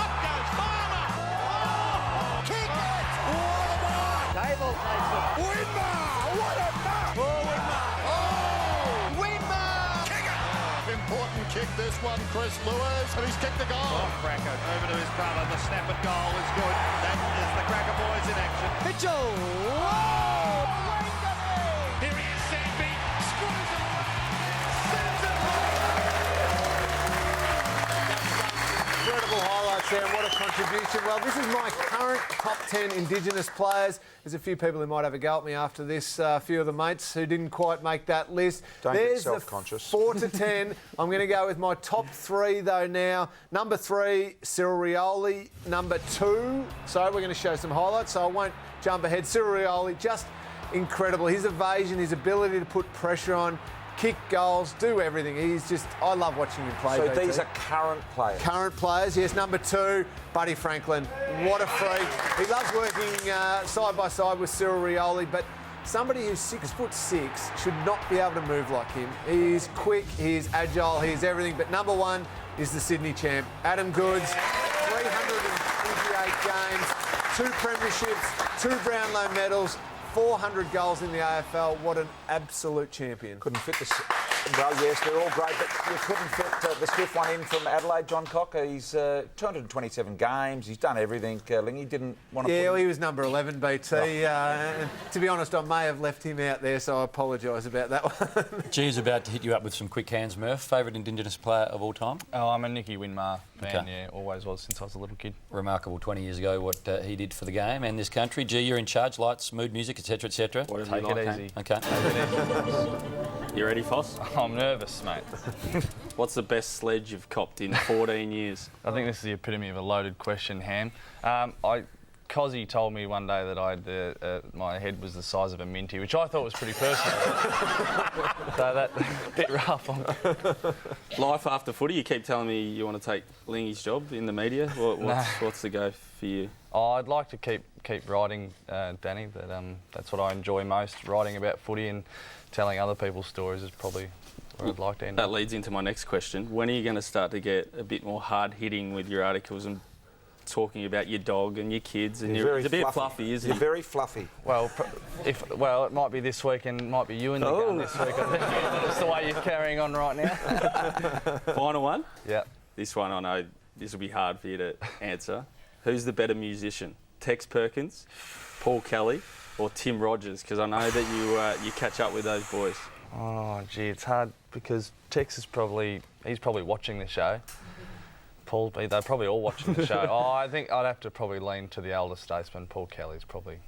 [SPEAKER 18] Up goes Farmer. Oh, kick it. What a mark. Table takes it. Whitmar. What a mark. Oh, Whitmar. Oh, Whitmar. Kick it. Important kick this one, Chris Lewis. And he's kicked the goal. Oh, Cracker over to his brother. The snap and goal is good. That is the Cracker boys in action. Mitchell. Whoa. Here he is, Sandby. Screws it away. Sends it
[SPEAKER 6] Incredible highlights there, and what a contribution. Well, this is my current top 10 Indigenous players. There's a few people who might have a go at me after this, a few of the mates who didn't quite make that list.
[SPEAKER 4] Don't get self-conscious.
[SPEAKER 6] 4 to 10. I'm going to go with my top 3, though, now. Number 3, Cyril Rioli. Number 2, so we're going to show some highlights, so I won't jump ahead. Cyril Rioli, just incredible. His evasion, his ability to put pressure on, kick goals, do everything. He's just, I love watching him play.
[SPEAKER 4] So these are current players?
[SPEAKER 6] Current players, yes. Number 2, Buddy Franklin. What a freak. He loves working side by side with Cyril Rioli, but somebody who's 6'6" should not be able to move like him. He is quick, he is agile, he is everything. But number 1 is the Sydney champ, Adam Goodes. 358 games, 2 premierships, 2 Brownlow medals, 400 goals in the AFL. What an absolute champion.
[SPEAKER 4] Couldn't fit the... Well, yes, they're all great, but you couldn't fit the stiff one in from Adelaide, John Cocker. He's 227 games. He's done everything. Lingy didn't want to...
[SPEAKER 6] Yeah, well, he was number 11, BT. To be honest, I may have left him out there, so I apologise about that one.
[SPEAKER 1] G's about to hit you up with some quick hands, Murph. Favourite Indigenous player of all time?
[SPEAKER 23] Oh, I'm a Nicky Winmar fan, yeah. Always was since I was a little kid.
[SPEAKER 1] Remarkable 20 years ago what he did for the game and this country. G, you're in charge. Lights, mood, music, etc., etc.
[SPEAKER 5] Whatever
[SPEAKER 23] Take it easy.
[SPEAKER 1] OK.
[SPEAKER 5] You ready, Foss?
[SPEAKER 23] I'm nervous, mate.
[SPEAKER 5] What's the best sledge you've copped in 14 years?
[SPEAKER 23] I think this is the epitome of a loaded question, Ham. Cozzy told me one day that I had my head was the size of a minty, which I thought was pretty personal. So that bit rough.
[SPEAKER 5] Life after footy, you keep telling me you want to take Lingy's job in the media. What's the go for you?
[SPEAKER 23] Oh, I'd like to keep writing, Danny. That's what I enjoy most. Writing about footy and telling other people's stories is probably where I'd like to end
[SPEAKER 5] That
[SPEAKER 23] up.
[SPEAKER 5] leads into my next question. When are you going to start to get a bit more hard-hitting with your articles and talking about your dog and your kids? And
[SPEAKER 4] You're
[SPEAKER 5] it's a bit fluffy, isn't
[SPEAKER 4] You're
[SPEAKER 5] it?
[SPEAKER 4] very fluffy.
[SPEAKER 23] Well, it might be this week and might be you in the gun this week. I think that's the way you're carrying on right now.
[SPEAKER 5] Final one?
[SPEAKER 23] Yeah.
[SPEAKER 5] This one, I know this will be hard for you to answer. Who's the better musician? Tex Perkins, Paul Kelly, or Tim Rogers? Because I know that you catch up with those boys.
[SPEAKER 23] Oh, gee, it's hard because Tex is probably watching the show. Paul, they're probably all watching the show. Oh, I think I'd have to probably lean to the elder statesman. Paul Kelly's probably.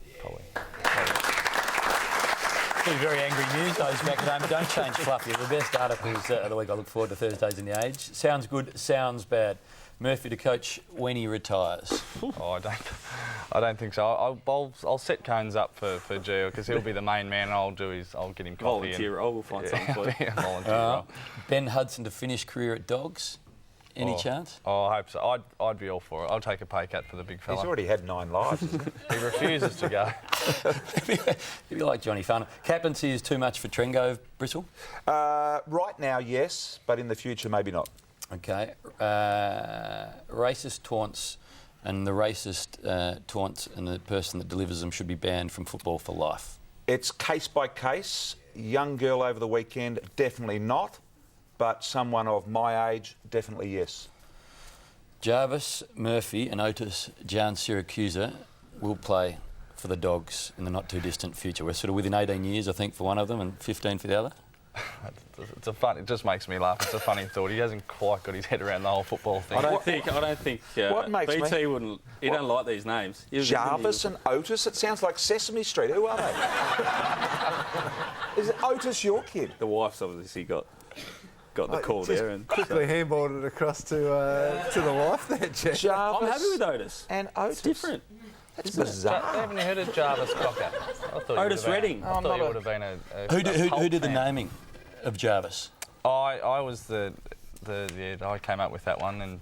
[SPEAKER 1] Be very angry news, those back at home. Don't change fluffy. The best articles of the week. I look forward to Thursdays in the Age. Sounds good, sounds bad. Murphy to coach when he retires.
[SPEAKER 23] Oh, I don't think so. I'll set Cones up for Gio because he'll be the main man. I'll get him coffee.
[SPEAKER 5] Volunteer role, we'll find something for you.
[SPEAKER 23] Volunteer role.
[SPEAKER 1] Ben Hudson to finish career at Dogs. Any chance?
[SPEAKER 23] Oh, I hope so. I'd be all for it. I'll take a pay cut for the big fella.
[SPEAKER 4] He's already had 9 lives, isn't he?
[SPEAKER 23] He refuses to go.
[SPEAKER 1] He'd be like Johnny Farner. Captaincy is too much for Trengo, Bristol?
[SPEAKER 4] Right now, yes, but in the future, maybe not.
[SPEAKER 1] Okay. Racist taunts and the racist taunts and the person that delivers them should be banned from football for life.
[SPEAKER 4] It's case by case. Young girl over the weekend, definitely not. But someone of my age, definitely yes.
[SPEAKER 1] Jarvis, Murphy and Otis Jan Syracusa will play for the Dogs in the not-too-distant future. We're sort of within 18 years, I think, for one of them and 15 for the other.
[SPEAKER 23] It just makes me laugh. It's a funny thought. He hasn't quite got his head around the whole football thing.
[SPEAKER 5] I don't think
[SPEAKER 4] what makes
[SPEAKER 5] BT wouldn't. He don't like these names.
[SPEAKER 4] Jarvis and Otis. It sounds like Sesame Street. Who are they? Is Otis your kid?
[SPEAKER 5] The wife's obviously got the call there and
[SPEAKER 6] quickly handballed it across to the wife there, Jeff.
[SPEAKER 4] Jarvis
[SPEAKER 5] I'm happy with Otis.
[SPEAKER 4] And Otis.
[SPEAKER 5] It's different.
[SPEAKER 4] That's bizarre.
[SPEAKER 23] Haven't you heard of Jarvis Cocker?
[SPEAKER 5] Otis Redding.
[SPEAKER 23] I thought he would have been a
[SPEAKER 1] Who did the naming of Jarvis?
[SPEAKER 23] I was I came up with that one, and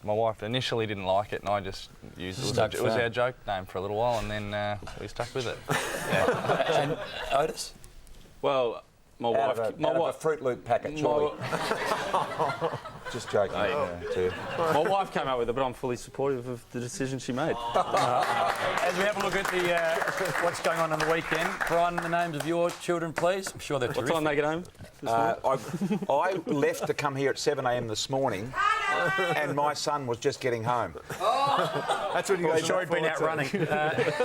[SPEAKER 23] my wife initially didn't like it, and I just used it. It was our joke name for a little while, and then we stuck with it. Yeah.
[SPEAKER 1] And Otis?
[SPEAKER 5] Well, my wife.
[SPEAKER 4] Out of a Fruit Loop packet, surely. Just joking.
[SPEAKER 5] My wife came up with it, but I'm fully supportive of the decision she made.
[SPEAKER 1] As we have a look at the what's going on the weekend, Brian, the names of your children, please. I'm sure they're terrific.
[SPEAKER 5] What time they get home?
[SPEAKER 4] I left to come here at 7 a.m. this morning, and my son was just getting home.
[SPEAKER 6] That's when you guys
[SPEAKER 1] sure he'd been out running.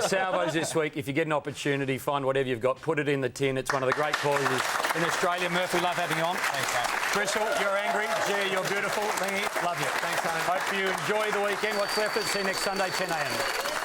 [SPEAKER 1] Salvos this week. If you get an opportunity, find whatever you've got, put it in the tin. It's one of the great causes in Australia. Murphy, love having you on. Thanks, mate. Bristol, you're angry. Gia, you're beautiful. Lingy, love you. Thanks, Tony. Hope you enjoy the weekend. What's left of it? See you next Sunday, 10 a.m.